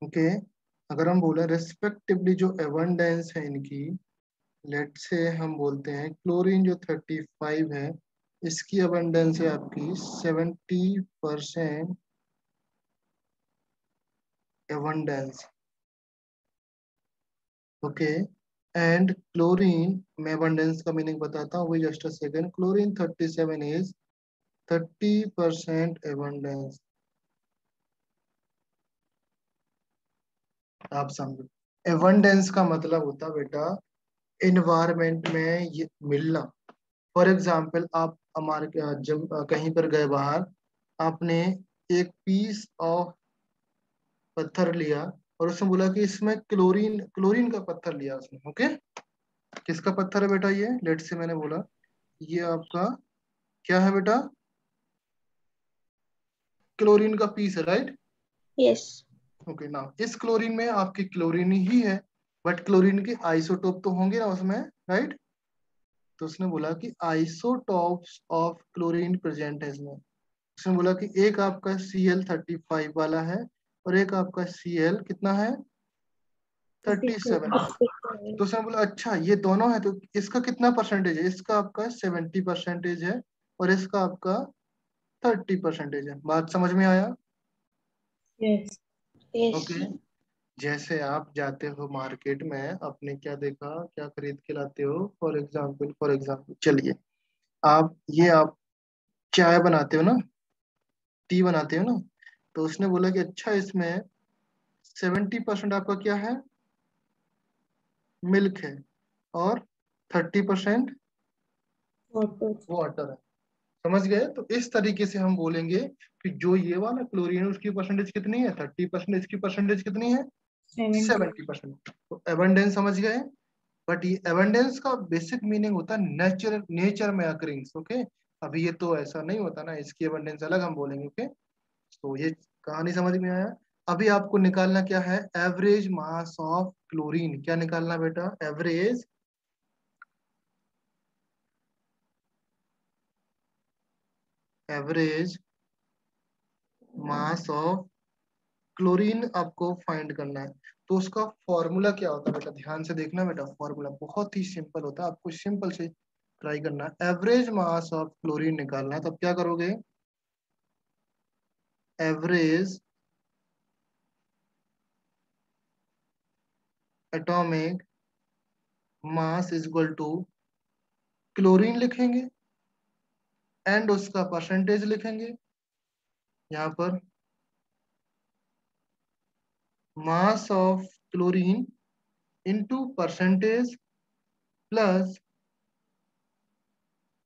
Okay, अगर हम बोले रेस्पेक्टिवली जो एबंडेंस है इनकी, लेट से हम बोलते हैं क्लोरीन जो 35 है, इसकी अबंडेंस है आपकी 70% abundance। ओके, एंड क्लोरीन में abundance का मीनिंग बताता हूँ, just a second. Chlorine 37 is 30% abundance। आप समझो, abundance का मतलब होता बेटा इन्वायरमेंट में ये मिलना। फॉर एग्जाम्पल आप हमारे जब कहीं पर गए बाहर, आपने एक पीस ऑफ पत्थर लिया और उसने बोला कि इसमें क्लोरीन, क्लोरीन का पत्थर लिया उसने, ओके। किसका पत्थर है बेटा ये? लेट से मैंने बोला ये आपका क्या है बेटा? क्लोरीन का पीस है, राइट? Yes. ओके, नाउ इस क्लोरीन में आपकी क्लोरीन ही है, बट क्लोरीन के आइसोटोप तो होंगे ना उसमें, राइट? तो उसने बोला कि आइसोटॉप्स ऑफ क्लोरीन प्रेजेंट है इसमें। उसने बोला कि एक आपका Cl35 वाला है और एक आपका Cl कितना है, 37। तो उसने बोला अच्छा ये दोनों है, तो इसका कितना परसेंटेज है? इसका आपका 70% है और इसका आपका 30% है। बात समझ में आया? Yes. Yes. ओके। जैसे आप जाते हो मार्केट में, आपने क्या देखा, क्या खरीद के लाते हो? फॉर एग्जाम्पल चलिए, आप चाय बनाते हो ना, टी बनाते हो ना, तो उसने बोला कि अच्छा इसमें 70% आपका क्या है, मिल्क है, और 30% Water. वाटर है। समझ गए? तो इस तरीके से हम बोलेंगे कि जो ये वाला क्लोरीन है उसकी परसेंटेज कितनी है, 30%, इसकी परसेंटेज कितनी है, 70. 70%। तो एबंडेंस समझ गए? बट ये एबंडेंस का बेसिक मीनिंग होता है नेचर में अकरिंग्स। ओके, अभी ये तो ऐसा नहीं होता ना, इसकी एबंडेंस अलग हम बोलेंगे। ओके, तो ये कहानी समझ में आया? अभी आपको निकालना क्या है, एवरेज मास ऑफ क्लोरीन। क्या निकालना बेटा? एवरेज मास ऑफ क्लोरीन आपको फाइंड करना है। तो उसका फॉर्मूला क्या होता है बेटा? ध्यान से देखना बेटा, फॉर्मूला बहुत ही सिंपल होता है, आपको सिंपल से ट्राई करना है। एवरेज मास ऑफ क्लोरीन निकालना है, तब क्या करोगे, average atomic mass is equal to chlorine लिखेंगे एंड उसका परसेंटेज लिखेंगे यहाँ पर, mass of chlorine into percentage plus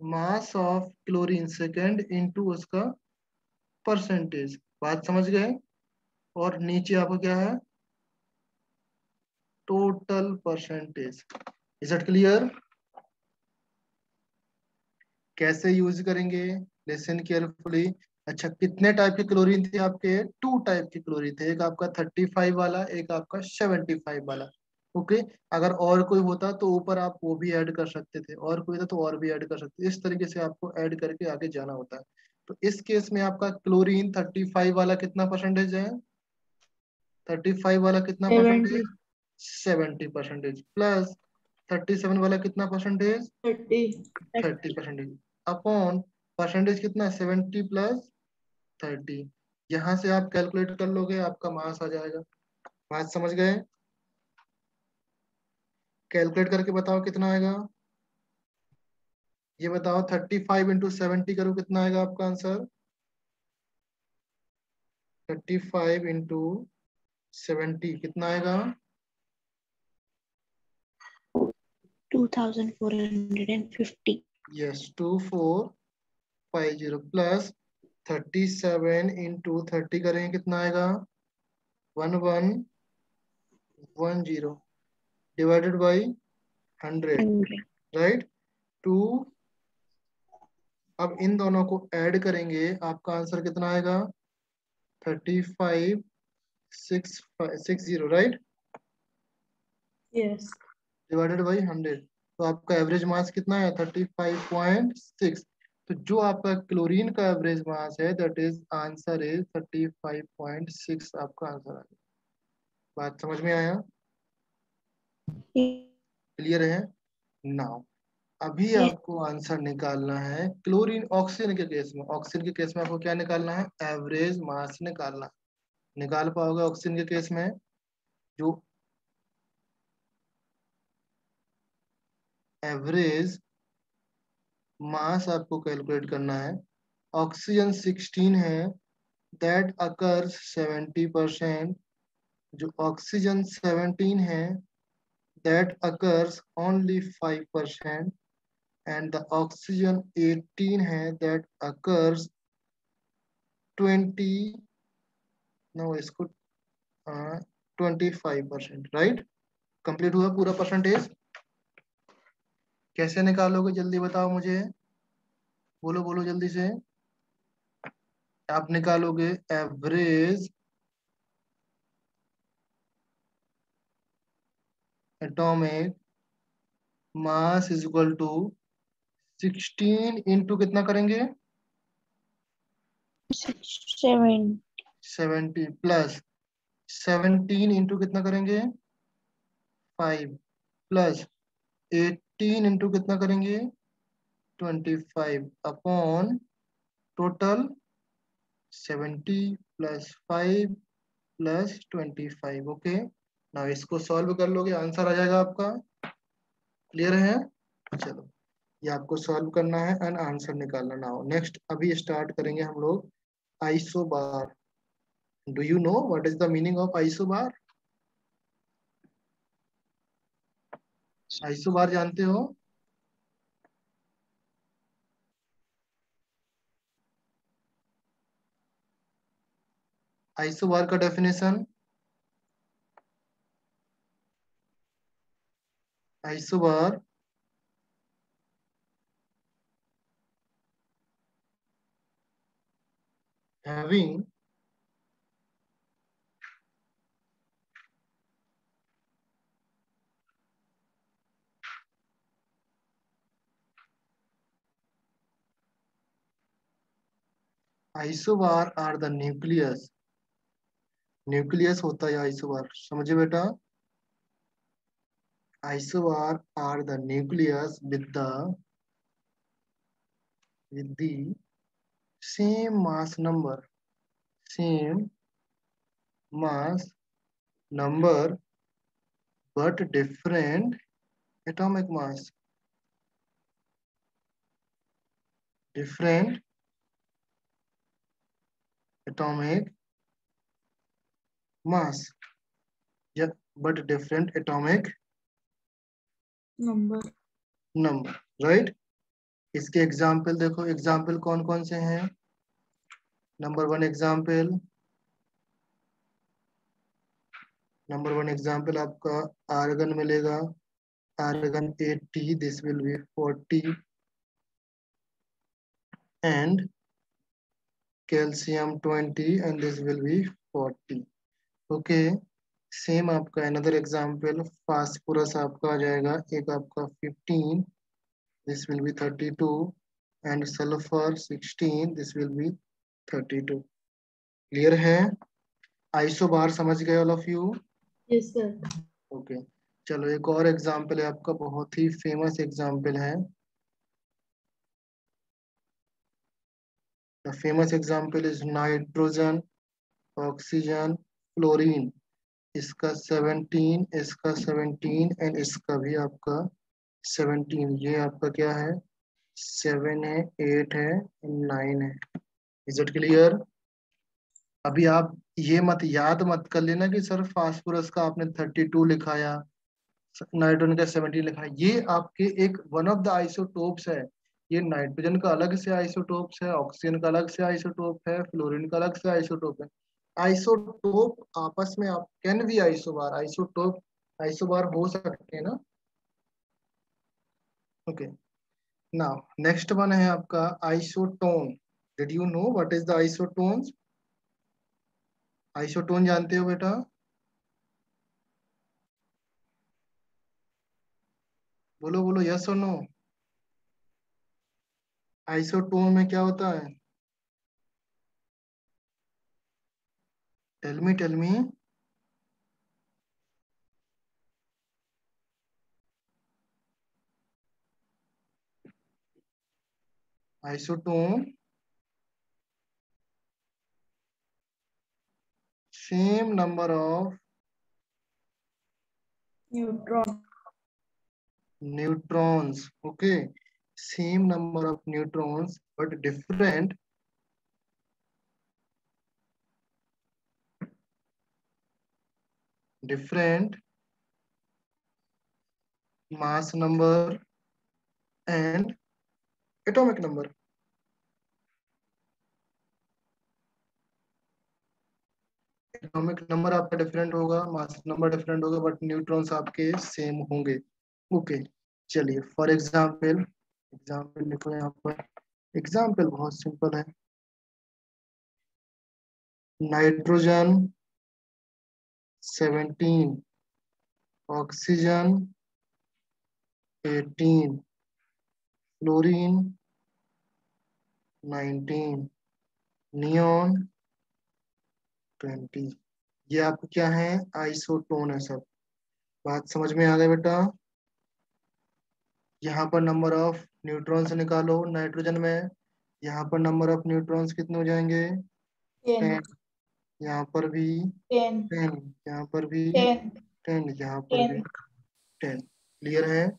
mass of chlorine second into उसका परसेंटेज। बात समझ गए? और नीचे आपको क्या है, total percentage. Is it clear? कैसे यूज करेंगे, लिसन केयरफुली। अच्छा, कितने टाइप के क्लोरीन थे आपके? 2 टाइप के क्लोरीन थे, एक आपका 35 वाला, एक आपका 75 वाला। ओके, अगर और कोई होता तो ऊपर आप वो भी ऐड कर सकते थे, और कोई था तो और भी ऐड कर सकते थे। इस तरीके से आपको ऐड करके आगे जाना होता है। तो इस केस में आपका क्लोरीन 35 वाला कितना परसेंटेज है, 35 वाला कितना 70. परसेंटेज, 70%, प्लस 37 वाला कितना परसेंटेज, 30. 30%, अपॉन परसेंटेज कितना, 70 प्लस 30। यहाँ से आप कैलकुलेट कर लोगे, आपका मास आ जाएगा। बात समझ गए? कैलकुलेट करके बताओ कितना आएगा, ये बताओ। 35 इंटू 70 करो, कितना आएगा आपका आंसर? 35 इंटू 70 कितना आएगा? 2450. यस, 2450 प्लस 37 इंटू 30 करेंगे, कितना आएगा? 1110 डिवाइडेड बाई 100, 100. राइट? टू, अब इन दोनों को ऐड करेंगे, आपका आंसर कितना आएगा? 35660, राइट? Yes. डिवाइडेड बाई 100, तो आपका एवरेज मास कितना है? 35.6। तो जो आपका क्लोरीन का एवरेज मास है, दैट इज आंसर इज 35.6, आपका आंसर आ गया। बात समझ में आया? क्लियर है? नाउ अभी Yes. आपको आंसर निकालना है क्लोरीन, ऑक्सीजन के केस में। ऑक्सीजन के केस में आपको क्या निकालना है, एवरेज मास निकालना। निकाल पाओगे ऑक्सीजन के केस में? जो एवरेज मास आपको कैलकुलेट करना है, ऑक्सीजन 16 है, दैट अकर्स 70%। जो ऑक्सीजन 17 है, that occurs only 5%। And the oxygen 18 है, दैट अकर्स 20, नो इसको 25%, राइट? कंप्लीट हुआ पूरा परसेंटेज। कैसे निकालोगे, जल्दी बताओ मुझे, बोलो बोलो जल्दी से। आप निकालोगे average atomic mass is equal to 16 into कितना करेंगे 7. 70 प्लस 17 इंटू कितना करेंगे 5 प्लस 18 इंटू कितना करेंगे 25 upon total 70 plus 5 plus 25। Okay, ना इसको सॉल्व कर लोगे आंसर आ जाएगा आपका। क्लियर है? चलो, ये आपको सॉल्व करना है एंड आंसर निकालना। नाउ नेक्स्ट अभी स्टार्ट करेंगे हम लोग isobar. Do you know what is the meaning of isobar? Isobar जानते हो? आइसोबार का definition, isobar having isobar are the nucleus. Nucleus होता है आइसोबार, समझे बेटा? Isobar are the nucleus with the same mass number, same mass number but different atomic mass, different atomic mass, yeah, but different atomic number. number, right? इसके example देखो, example कौन कौन से हैं? नंबर वन एग्जाम्पल, आपका argon मिलेगा, argon 80, this will be 40 and calcium 20 and this will be 40। ओके, same आपका अनदर एग्जाम्पल फास्फोरस आपका आ जाएगा, एक आपका 15, this will be 32 and sulphur 16, this will be 32। Clear है? आइसोबार समझ गए all of you? Yes, sir. Okay, चलो एक और एग्जाम्पल है आपका, बहुत ही फेमस एग्जाम्पल है। The famous example is nitrogen, oxygen, fluorine. इसका 17, इसका 17 एंड इसका भी आपका 17। ये आपका क्या है? 7 है, 8 है, 9 है। Is it clear? अभी आप ये मत याद मत कर लेना कि सर फास्फोरस का आपने 32 लिखा या नाइट्रोजन का 17 लिखा है। ये आपके एक वन ऑफ द आइसोटोप्स है। ये नाइट्रोजन का अलग से आइसोटोप्स है, ऑक्सीजन का अलग से आइसोटोप है, फ्लोरीन का अलग से आइसोटोप है। आइसोटोप आपस में आप can be isobar, isotope isobar हो सकते हैं ना। ओके, नाउ नेक्स्ट वन है आपका isotone. Did you know what is the isotones? Isotone जानते हो बेटा? बोलो बोलो, यस और नो। आइसोटोन में क्या होता है? Tell me. Isotone same number of Neutron. neutrons, okay, same number of neutrons but different mass number and atomic number। Atomic number आपका डिफरेंट होगा, मास नंबर डिफरेंट होगा, बट न्यूट्रॉन्स आपके same होंगे। Okay, चलिए फॉर एग्जाम्पल लिखो यहाँ पर। Example बहुत सिंपल है। Nitrogen 17, oxygen 18, fluorine 19, neon 20। ये आपको क्या है, आइसोटोन है सब। बात समझ में आ गई बेटा। यहाँ पर नंबर ऑफ न्यूट्रॉन्स निकालो नाइट्रोजन में। यहाँ पर नंबर ऑफ न्यूट्रॉन्स कितने हो जाएंगे, 10, 10। यहाँ पर भी 10, 10, यहाँ पर भी 10, 10, यहाँ पर भी 10. 10। क्लियर है,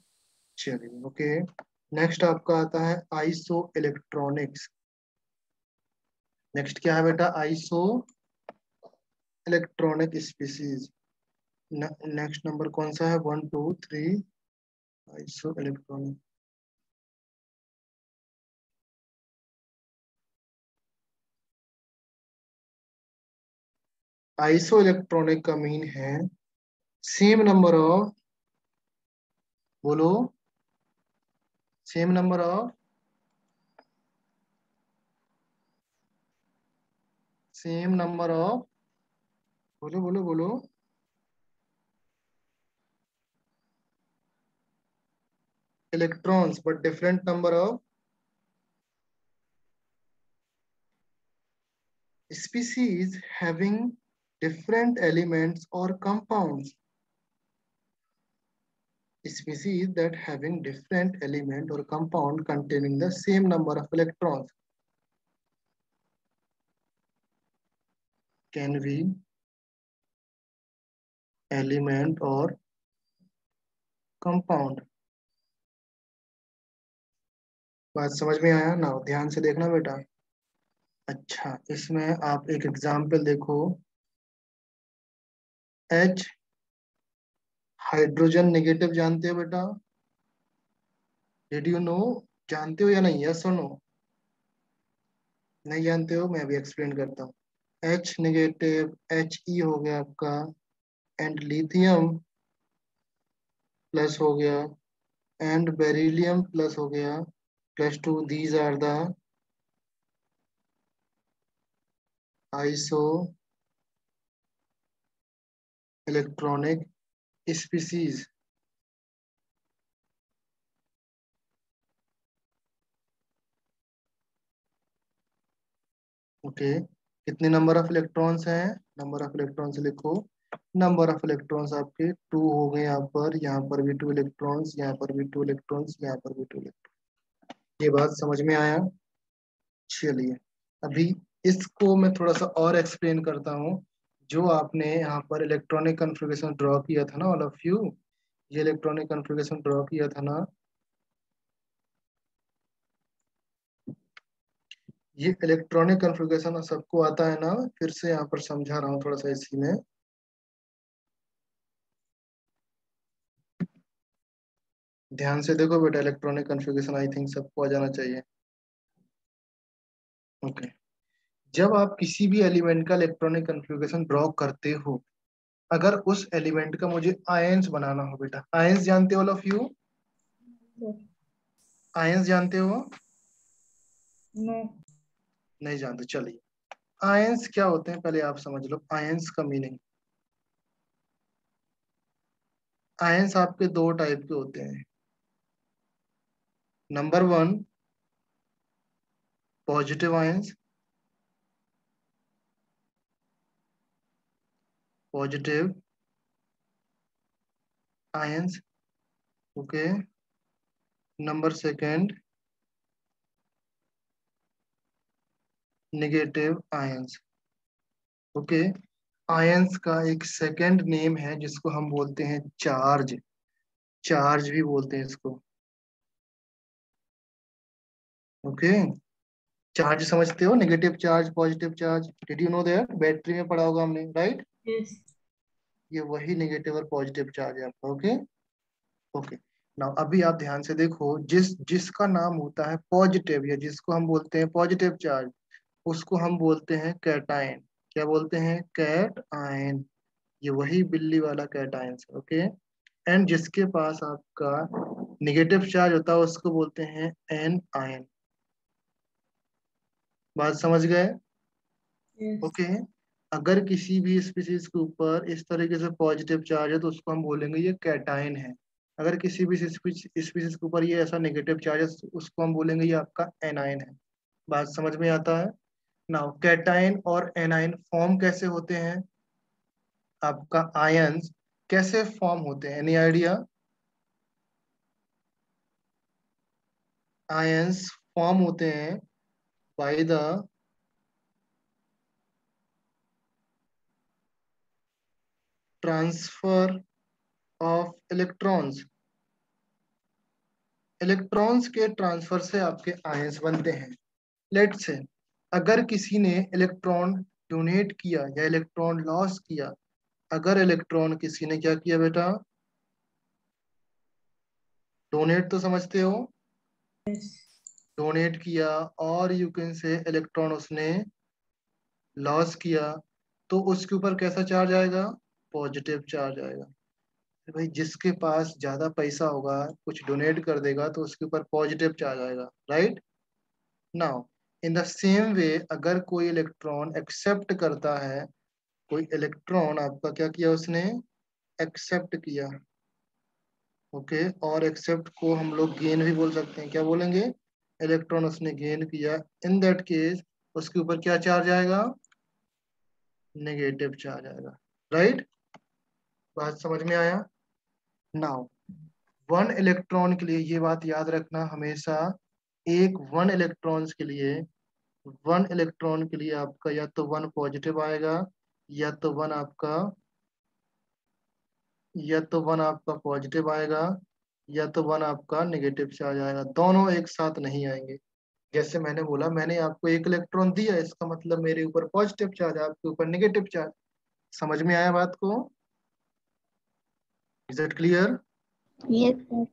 चलिए ओके। नेक्स्ट आपका आता है आइसो इलेक्ट्रॉनिक्स। नेक्स्ट क्या है बेटा, iso electronic species. Next number कौन सा है, 1 2 3, आइसो इलेक्ट्रॉनिक। आइसो इलेक्ट्रॉनिक का मीन है सेम नंबर ऑफ, बोलो, same number of, same number of, बोलो बोलो बोलो, electrons but different number of species having different elements or compounds. Species that having different element or compound containing the same number of electrons can be element or compound. बात समझ में आया ना, ध्यान से देखना बेटा। अच्छा, इसमें आप एक एग्जाम्पल देखो, H हाइड्रोजन नेगेटिव जानते हो बेटा, डिड यू नो, जानते हो या नहीं, यस और नो, नहीं जानते हो, मैं अभी एक्सप्लेन करता हूँ। H नेगेटिव, He हो गया आपका, एंड लिथियम प्लस हो गया, एंड बेरिलियम प्लस हो गया, +2, these are the iso electronic species. Okay, कितने नंबर ऑफ इलेक्ट्रॉन्स हैं, नंबर ऑफ इलेक्ट्रॉन्स लिखो। नंबर ऑफ इलेक्ट्रॉन्स आपके 2 हो गए, यहाँ पर भी 2 इलेक्ट्रॉन्स, यहाँ पर भी 2 इलेक्ट्रॉन्स, यहाँ पर भी 2 इलेक्ट्रॉन। ये बात समझ में आया, चलिए अभी इसको मैं थोड़ा सा और एक्सप्लेन करता हूँ। जो आपने यहाँ पर इलेक्ट्रॉनिक कन्फिग्रेशन ड्रॉ किया था ना, ऑल ऑफ यू, ये इलेक्ट्रॉनिक कन्फिग्रेशन ड्रॉ किया था ना, ये इलेक्ट्रॉनिक कन्फिग्रेशन सबको आता है ना, फिर से यहाँ पर समझा रहा हूँ थोड़ा सा इसी में। ध्यान से देखो बेटा, इलेक्ट्रॉनिक कन्फिग्रेशन आई थिंक सबको आ जाना चाहिए। ओके, जब आप किसी भी एलिमेंट का इलेक्ट्रॉनिक कन्फिग्रेशन ड्रॉ करते हो, अगर उस एलिमेंट का मुझे आयंस बनाना हो, बेटा आयंस जानते हो all of you, Sir. Ions जानते हो, No. नहीं जानते, चलिए आयंस क्या होते हैं पहले आप समझ लो, आयंस का मीनिंग। आयंस आपके 2 टाइप के होते हैं। Number 1, positive ions, positive ions, okay. Number 2, negative ions, okay. Ions का एक सेकंड नेम है जिसको हम बोलते हैं चार्ज, चार्ज भी बोलते हैं इसको, ओके। चार्ज समझते हो, negative charge, positive charge, did you know that, battery में पढ़ा होगा हमने, राइट। Yes. ये वही नेगेटिव और पॉजिटिव चार्ज है आपका, ओके। ओके, नाउ अभी आप ध्यान से देखो, जिसका नाम होता है पॉजिटिव, या जिसको हम बोलते हैं पॉजिटिव चार्ज, उसको हम बोलते हैं कैटायन। क्या बोलते हैं, कैट आयन। ये वही बिल्ली वाला कैट आयन, ओके। एंड जिसके पास आपका नेगेटिव चार्ज होता है उसको बोलते हैं एन आयन। बात समझ गए, Yes. ओके। अगर किसी भी स्पीसीज के ऊपर इस तरीके से पॉजिटिव चार्ज है तो उसको हम बोलेंगे ये कैटायन है। अगर किसी भी स्पीसीज के ऊपर ये ऐसा नेगेटिव चार्ज है उसको हम बोलेंगे ये आपका एनायन है। बात समझ में आता है? नाउ कैटायन और एनायन फॉर्म कैसे होते हैं? आपका आयंस कैसे फॉर्म होते हैं, एनी आइडिया? आयंस फॉर्म होते हैं by the transfer of electrons. Electrons के ट्रांसफर से आपके आयंस बनते हैं। लेट्स से अगर किसी ने इलेक्ट्रॉन डोनेट किया या इलेक्ट्रॉन लॉस किया, अगर इलेक्ट्रॉन किसी ने क्या किया बेटा, डोनेट तो समझते हो, yes, डोनेट किया, और यू कैन से इलेक्ट्रॉन उसने लॉस किया, तो उसके ऊपर कैसा चार्ज आएगा? पॉजिटिव चार्ज आएगा। तो भाई जिसके पास ज्यादा पैसा होगा कुछ डोनेट कर देगा तो उसके ऊपर पॉजिटिव चार्ज आएगा, right? Now in the same way अगर कोई इलेक्ट्रॉन एक्सेप्ट करता है, कोई इलेक्ट्रॉन आपका क्या किया, उसने एक्सेप्ट किया, ओके, और एक्सेप्ट को हम लोग गेन भी बोल सकते हैं। क्या बोलेंगे? इलेक्ट्रॉन उसने गेन किया, इन दैट केस उसके ऊपर क्या चार्ज आएगा? नेगेटिव चार्ज आएगा, राइट? बात समझ में आया? नाउ वन इलेक्ट्रॉन के लिए ये बात याद रखना हमेशा, एक वन इलेक्ट्रॉन के लिए आपका या तो वन पॉजिटिव आएगा, या तो वन आपका या तो वन आपका पॉजिटिव आएगा, या तो वन आपका नेगेटिव चार्ज आएगा। दोनों एक साथ नहीं आएंगे। जैसे मैंने बोला, मैंने आपको एक इलेक्ट्रॉन दिया, इसका मतलब मेरे ऊपर पॉजिटिव चार्ज है, आपके ऊपर नेगेटिव चार्ज। समझ में आया बात को? Is it clear? Yes sir.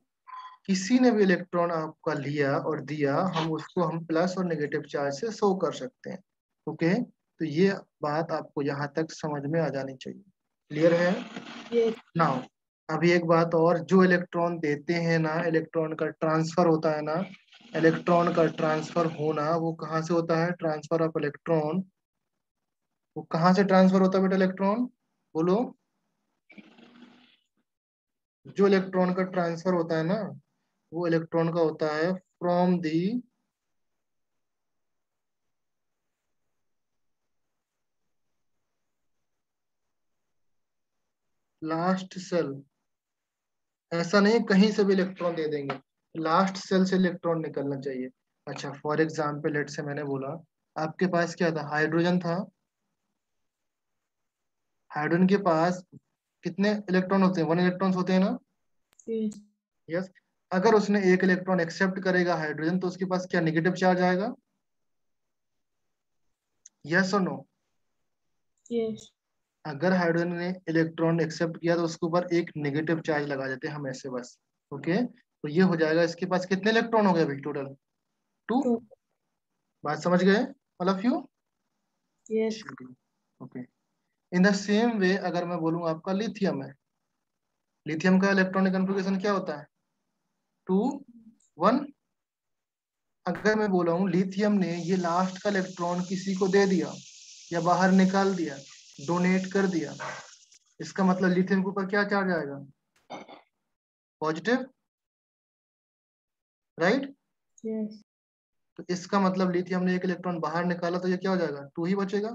किसी ने भी इलेक्ट्रॉन आपका लिया और दिया, हम प्लस और नेगेटिव चार्ज से शो कर सकते हैं। ओके, तो ये बात आपको यहाँ तक समझ में आ जानी चाहिए। क्लियर है? yes, नाउ अभी एक बात और, जो इलेक्ट्रॉन देते हैं ना, इलेक्ट्रॉन का ट्रांसफर होता है ना, इलेक्ट्रॉन का ट्रांसफर होना वो कहाँ से होता है? ट्रांसफर ऑफ इलेक्ट्रॉन, वो कहाँ से ट्रांसफर होता है बेटा इलेक्ट्रॉन? बोलो। जो इलेक्ट्रॉन का ट्रांसफर होता है ना, वो इलेक्ट्रॉन का होता है फ्रॉम दी लास्ट सेल। ऐसा नहीं कहीं से भी इलेक्ट्रॉन दे देंगे, लास्ट सेल से इलेक्ट्रॉन निकलना चाहिए। अच्छा, फॉर एग्जाम्पल लेट से मैंने बोला आपके पास क्या था? हाइड्रोजन था। हाइड्रोजन के पास कितने इलेक्ट्रॉन होते हैं? वन इलेक्ट्रॉन्स होते हैं ना? yes, yes. अगर उसने एक इलेक्ट्रॉन एक्सेप्ट करेगा हाइड्रोजन, तो उसके पास क्या नेगेटिव चार्ज आएगा? यस और नो? yes, अगर हाइड्रोजन ने इलेक्ट्रॉन एक्सेप्ट किया तो उसके ऊपर एक नेगेटिव चार्ज लगा देते हैं हम ऐसे बस। ओके, तो ये हो जाएगा, इसके पास कितने इलेक्ट्रॉन हो गए भाई टोटल? 2। two, बात समझ गए all of you? yes, okay, in the same way अगर मैं बोलूँ आपका लिथियम है, लिथियम का इलेक्ट्रॉनिक कन्फिगरेशन क्या होता है? 2 1। अगर मैं बोला हूँ लिथियम ने ये लास्ट का इलेक्ट्रॉन किसी को दे दिया या बाहर निकाल दिया, डोनेट कर दिया, इसका मतलब लिथियम के ऊपर क्या चार्ज आएगा? Positive, right? yes, तो इसका मतलब लिथियम ने एक इलेक्ट्रॉन बाहर निकाला तो ये क्या हो जाएगा? 2 ही बचेगा।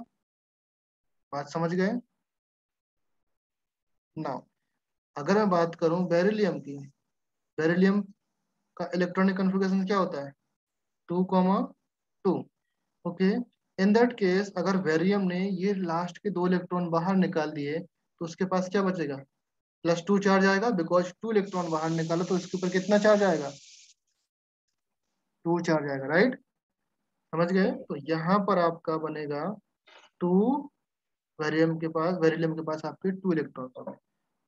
बात समझ गए? नाउ अगर मैं बात करूं बेरिलियम की, बेरिलियम का इलेक्ट्रॉनिक कन्फिगरेशन क्या होता है? 2,2। ओके, इन दैट केस अगर बेरियम ने ये लास्ट के 2 इलेक्ट्रॉन बाहर निकाल दिए तो उसके पास क्या बचेगा? +2 चार्ज आएगा, बिकॉज 2 इलेक्ट्रॉन बाहर निकाला तो इसके ऊपर कितना चार्ज आएगा? 2 चार्ज आएगा, राइट? समझ गए? तो यहाँ पर आपका बनेगा 2, बेरिलियम के पास आपके 2 इलेक्ट्रॉन होंगे।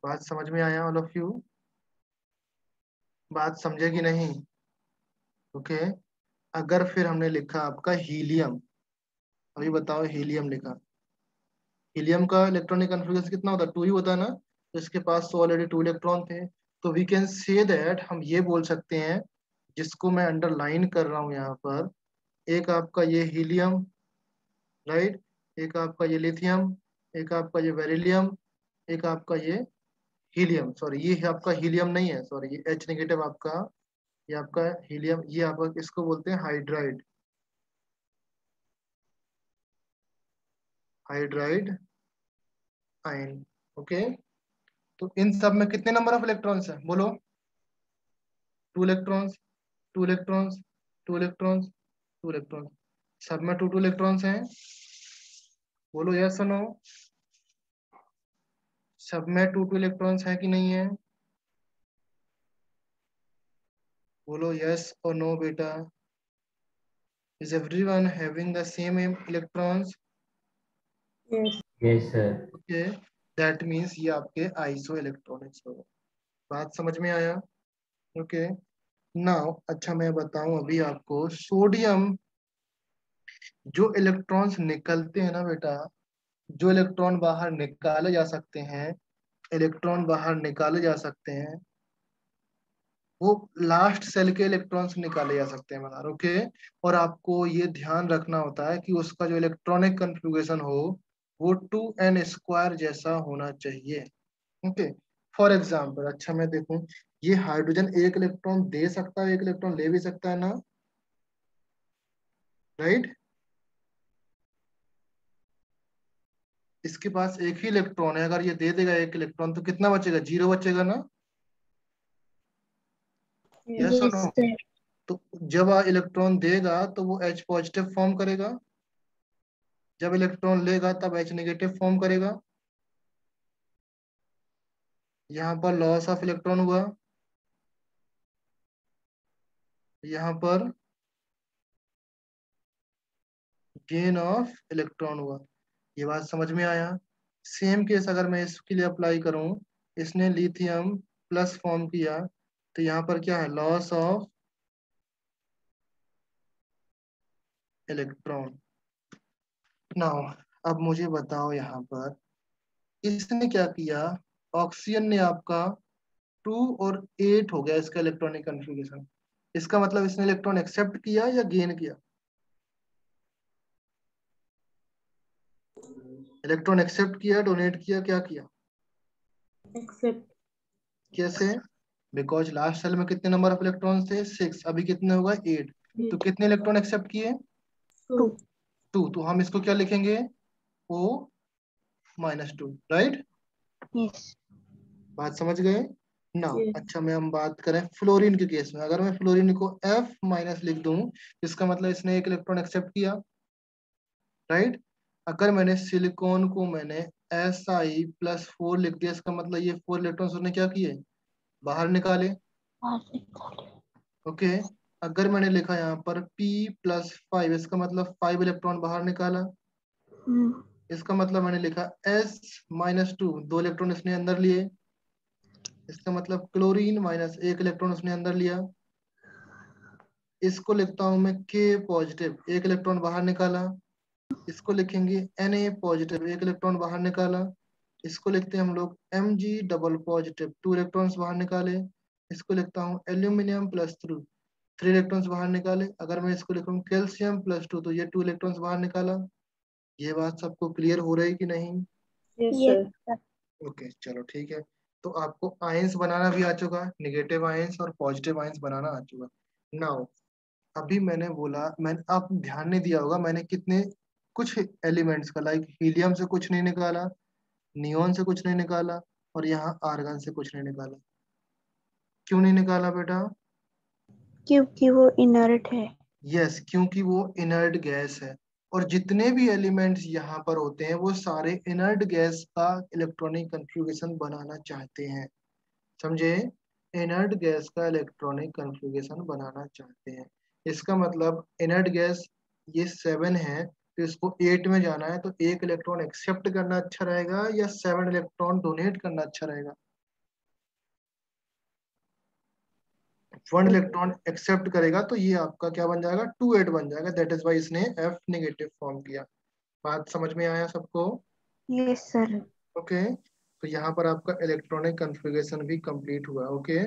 बात समझ में आया ऑल ऑफ यू? बात समझे कि नहीं? ओके, अगर फिर हमने लिखा आपका हीलियम, अभी बताओ हीलियम लिखा, हीलियम का इलेक्ट्रॉनिक कन्फिगरेशन कितना होता है? 2 ही होता है ना? तो इसके पास तो ऑलरेडी 2 इलेक्ट्रॉन थे, तो वी कैन से दैट, हम ये बोल सकते हैं, जिसको मैं अंडरलाइन कर रहा हूँ यहाँ पर, एक आपका ये हीलियम, राइट, एक आपका ये लिथियम, एक आपका ये बेरिलियम, एक आपका ये हीलियम, सॉरी ये आपका हीलियम नहीं है, सॉरी ये H नेगेटिव आपका, ये आपका हीलियम, ये आपका इसको बोलते हैं हाइड्राइड, हाइड्राइड आयन। ओके, तो इन सब में कितने नंबर ऑफ इलेक्ट्रॉन्स है बोलो? 2 इलेक्ट्रॉन्स, 2 इलेक्ट्रॉन्स, 2 इलेक्ट्रॉन्स, 2 इलेक्ट्रॉन्स, सब में 2 इलेक्ट्रॉन्स हैं। बोलो यस और नो, सब में 2 इलेक्ट्रॉन्स है कि नहीं है? बोलो यस और नो बेटा। Is everyone having the same electrons? Yes. Yes sir. Okay, that means ये आपके आइसो इलेक्ट्रॉनिक्स हो। बात समझ में आया? ओके, नाउ अच्छा मैं बताऊं अभी आपको, सोडियम जो इलेक्ट्रॉन्स निकलते हैं ना बेटा, जो इलेक्ट्रॉन बाहर निकाले जा सकते हैं, इलेक्ट्रॉन बाहर निकाले जा सकते हैं, वो लास्ट सेल के इलेक्ट्रॉन्स निकाले जा सकते हैं बाहर। ओके, और आपको ये ध्यान रखना होता है कि उसका जो इलेक्ट्रॉनिक कन्फिग्रेशन हो वो 2n² जैसा होना चाहिए। ओके, फॉर एग्जाम्पल अच्छा मैं देखूं, ये हाइड्रोजन एक इलेक्ट्रॉन दे सकता है, एक इलेक्ट्रॉन ले भी सकता है ना, राइट? इसके पास एक ही इलेक्ट्रॉन है, अगर ये दे देगा एक इलेक्ट्रॉन तो कितना बचेगा? 0 बचेगा ना, यस और Yes, नो? sir. तो जब इलेक्ट्रॉन देगा तो वो H पॉजिटिव फॉर्म करेगा, जब इलेक्ट्रॉन लेगा तब H नेगेटिव फॉर्म करेगा। यहाँ पर लॉस ऑफ इलेक्ट्रॉन हुआ, यहाँ पर गेन ऑफ इलेक्ट्रॉन हुआ। ये बात समझ में आया? सेम केस अगर मैं इसके लिए अप्लाई करूं, इसने लिथियम प्लस फॉर्म किया, तो यहाँ पर क्या है? Loss of electron. नाउ अब मुझे बताओ, यहाँ पर इसने क्या किया? ऑक्सीजन ने आपका 2 और 8 हो गया इसका इलेक्ट्रॉनिक कन्फिग्रेशन। इसका मतलब इसने इलेक्ट्रॉन एक्सेप्ट किया या गेन किया? इलेक्ट्रॉन एक्सेप्ट किया, डोनेट किया, क्या किया? Accept. कैसे? बिकॉज लास्ट सेल में कितने नंबर ऑफ इलेक्ट्रॉन्स थे? 6, अभी कितने होगा? 8। तो 8. कितने इलेक्ट्रॉन एक्सेप्ट किए? 2. 2। तो हम इसको क्या लिखेंगे? O-2, right? Yes. बात समझ गए ना? Yes. अच्छा मैं हम बात करें फ्लोरीन के केस में, अगर मैं फ्लोरीन को F- लिख दूं, इसका मतलब इसने एक इलेक्ट्रॉन एक्सेप्ट किया, राइट? अगर मैंने सिलिकॉन को मैंने Si+4 लिख दिया, इसका मतलब ये 4 इलेक्ट्रॉन्स उसने क्या किए? बाहर निकाले। ओके, अगर मैंने लिखा यहाँ पर P+5, इसका मतलब 5 इलेक्ट्रॉन बाहर निकाला। इसका मतलब मैंने लिखा S-2, 2 इलेक्ट्रॉन इसने अंदर लिए। इसका मतलब क्लोरीन माइनस 1 इलेक्ट्रॉन उसने अंदर लिया। इसको लिखता हूं मैं K पॉजिटिव, 1 इलेक्ट्रॉन बाहर निकाला। इसको लिखेंगे Na पॉजिटिव, 1 इलेक्ट्रॉन बाहर निकाला। इसको लिखते हैं हम लोग Mg डबल पॉजिटिव, 2 इलेक्ट्रॉन्स बाहर निकाले। इसको लिखता हूँ एल्यूमिनियम+3, 3 इलेक्ट्रॉन्स बाहर निकाले। अगर मैं इसको लिखूँ कैल्शियम+2, तो ये 2 इलेक्ट्रॉन्स बाहर निकाला। ये बात सबको क्लियर हो रही कि नहीं? Yes, Yes, sir. sir. Okay चलो ठीक है। तो आपको आयंस बनाना भी आ चुका, नेगेटिव आयंस और पॉजिटिव आयंस बनाना आ चुका। नाउ अभी मैंने बोला, मैंने आप ध्यान नहीं दिया होगा, मैंने कितने कुछ एलिमेंट्स का, लाइक हीलियम से कुछ नहीं निकाला, नियोन से कुछ नहीं निकाला, और यहाँ आर्गन से कुछ नहीं निकाला। क्यों नहीं निकाला बेटा? क्योंकि वो इनर्ट है। यस, क्योंकि वो इनर्ट गैस है, और जितने भी एलिमेंट्स यहाँ पर होते हैं वो सारे इनर्ट गैस का इलेक्ट्रॉनिक कन्फिग्रेशन बनाना चाहते हैं, समझे? इनर्ट गैस का इलेक्ट्रॉनिक कन्फिग्रेशन बनाना चाहते हैं। इसका मतलब इनर्ट गैस ये 7 है, तो इसको 8 में जाना है, तो 1 इलेक्ट्रॉन एक्सेप्ट करना अच्छा रहेगा या 7 इलेक्ट्रॉन डोनेट करना अच्छा रहेगा? 1 इलेक्ट्रॉन एक्सेप्ट करेगा, तो ये आपका क्या बन जाएगा? 2-8 बन जाएगा। दैट इज वाई इसने F नेगेटिव फॉर्म किया। बात समझ में आया सबको? Yes, sir. ओके, तो यहाँ पर आपका इलेक्ट्रॉनिक कन्फिग्रेशन भी कंप्लीट हुआ। ओके,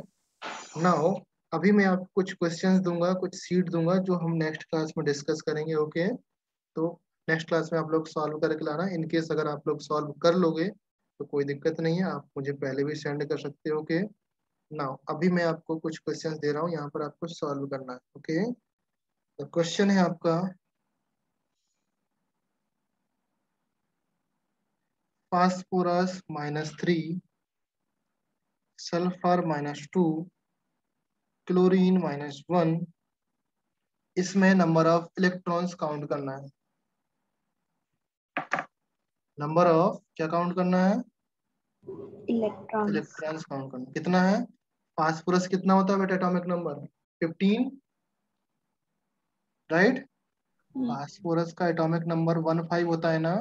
नाउ अभी मैं आपको कुछ क्वेश्चंस दूंगा, कुछ सीट दूंगा, जो हम नेक्स्ट क्लास में डिस्कस करेंगे। ओके, तो नेक्स्ट क्लास में आप लोग सॉल्व करके लाना। इन केस अगर आप लोग सॉल्व कर लोगे तो कोई दिक्कत नहीं है, आप मुझे पहले भी सेंड कर सकते हो। ओके नाउ अभी मैं आपको कुछ क्वेश्चंस दे रहा हूँ, यहाँ पर आपको सॉल्व करना है। ओके तो क्वेश्चन है आपका फास्फोरस -3, सल्फर -2, क्लोरीन -1, इसमें नंबर ऑफ इलेक्ट्रॉन्स काउंट करना है। नंबर ऑफ क्या काउंट करना है? इलेक्ट्रॉन्स। इलेक्ट्रॉन्स काउंट करना। कितना है? फास्फोरस कितना होता है बेटा एटॉमिक नंबर? 15, राइट? फास्फोरस का एटॉमिक नंबर 15 होता है ना?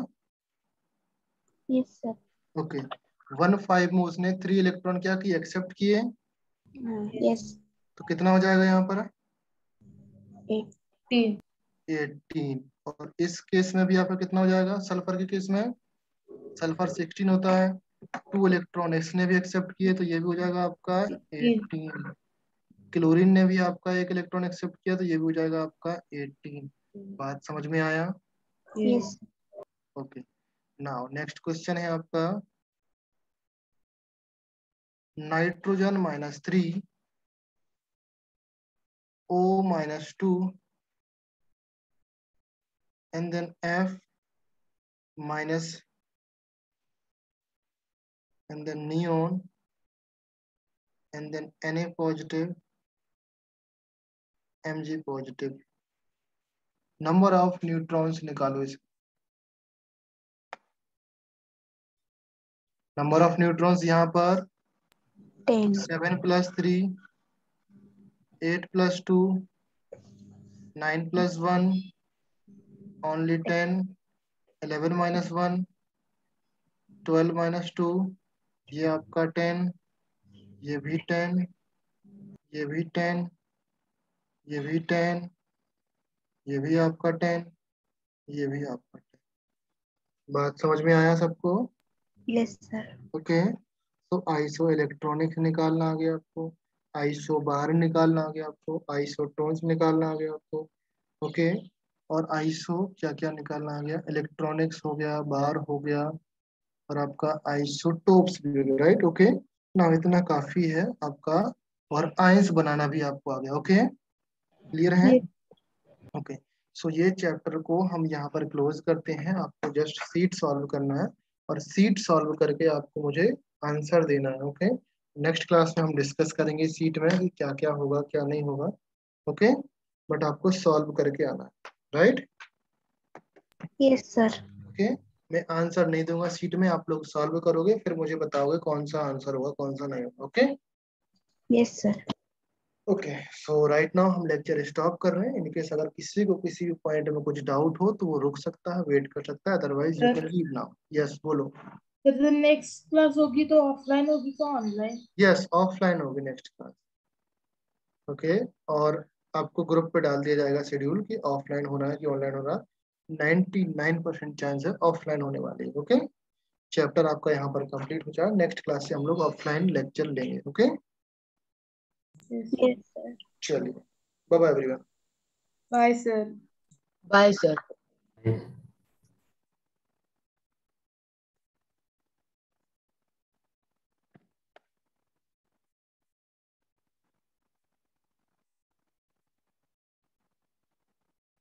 Yes sir. ओके 15 में उसने 3 इलेक्ट्रॉन क्या किए? एक्सेप्ट किए। यस। तो कितना हो जाएगा यहाँ पर? 3 18। और इस केस में भी आपका कितना हो जाएगा? सल्फर के केस में सल्फर 16 होता है, 2 इलेक्ट्रॉन इसने भी एक्सेप्ट किए तो ये भी हो जाएगा आपका 18। क्लोरीन ने भी आपका 1 इलेक्ट्रॉन एक्सेप्ट किया तो ये भी हो जाएगा आपका 18। बात समझ में आया? Yes. Okay now next question है आपका nitrogen -3, O -2, and then F minus, and then neon, and then Na positive, Mg positive। Number of neutrons निकालो इस। नंबर ऑफ न्यूट्रॉन्स यहाँ पर 10। 7 + 3, 8 + 2, 9 + 1, only 10, 11 - 1, 12 - 2, ये आपका 10, ये भी 10, ये भी 10, ये भी 10, ये भी आपका 10, ये भी आपका 10। बात समझ में आया सबको? Yes sir. ओके तो आइसो इलेक्ट्रॉनिक्स निकालना आ गया आपको, आइसो बार निकालना आ गया आपको, आइसोटोन्स निकालना आ गया आपको। ओके और आइसो क्या क्या निकालना आ गया? इलेक्ट्रॉनिक्स हो गया, बार हो गया, और आपका आइसोटोप्स भी हो गया, राइट? ओके ना इतना काफी है आपका। और आयंस बनाना भी आपको आ गया। ओके क्लियर है? ओके सो ये चैप्टर को हम यहाँ पर क्लोज करते हैं। आपको जस्ट सीट सॉल्व करना है और सीट सॉल्व करके आपको मुझे आंसर देना है। ओके नेक्स्ट क्लास में हम डिस्कस करेंगे सीट में कि क्या क्या होगा क्या नहीं होगा। ओके बट आपको सॉल्व करके आना है, राइट? Yes sir. ओके मैं आंसर नहीं दूंगा सीट में, आप लोग सॉल्व करोगे फिर मुझे बताओगे कौन सा आंसर होगा कौन सा नहीं होगा। Okay yes sir. Okay so right now हम लेक्चर स्टॉप कर रहे हैं। इनकेस अगर किसी को किसी भी पॉइंट में कुछ डाउट हो तो वो रुक सकता है, वेट कर सकता है, otherwise you sir, can leave now. Yes बोलो। फिर नेक्स्ट क्लास होगी तो ऑफलाइन होगी तो ऑनलाइन? यस ऑफलाइन होगी नेक्स्ट क्लास। ओके और आपको ग्रुप पे डाल दिया जाएगा शेड्यूल कि ऑफलाइन होना है कि ऑनलाइन होना है। 99% चांस है ऑफलाइन होने वाली है। ओके चैप्टर आपका यहाँ पर कंप्लीट हो जाएगा। नेक्स्ट क्लास से हम लोग ऑफलाइन लेक्चर लेंगे। Okay yes sir. चलिए bye bye everyone. Bye sir. Bye sir.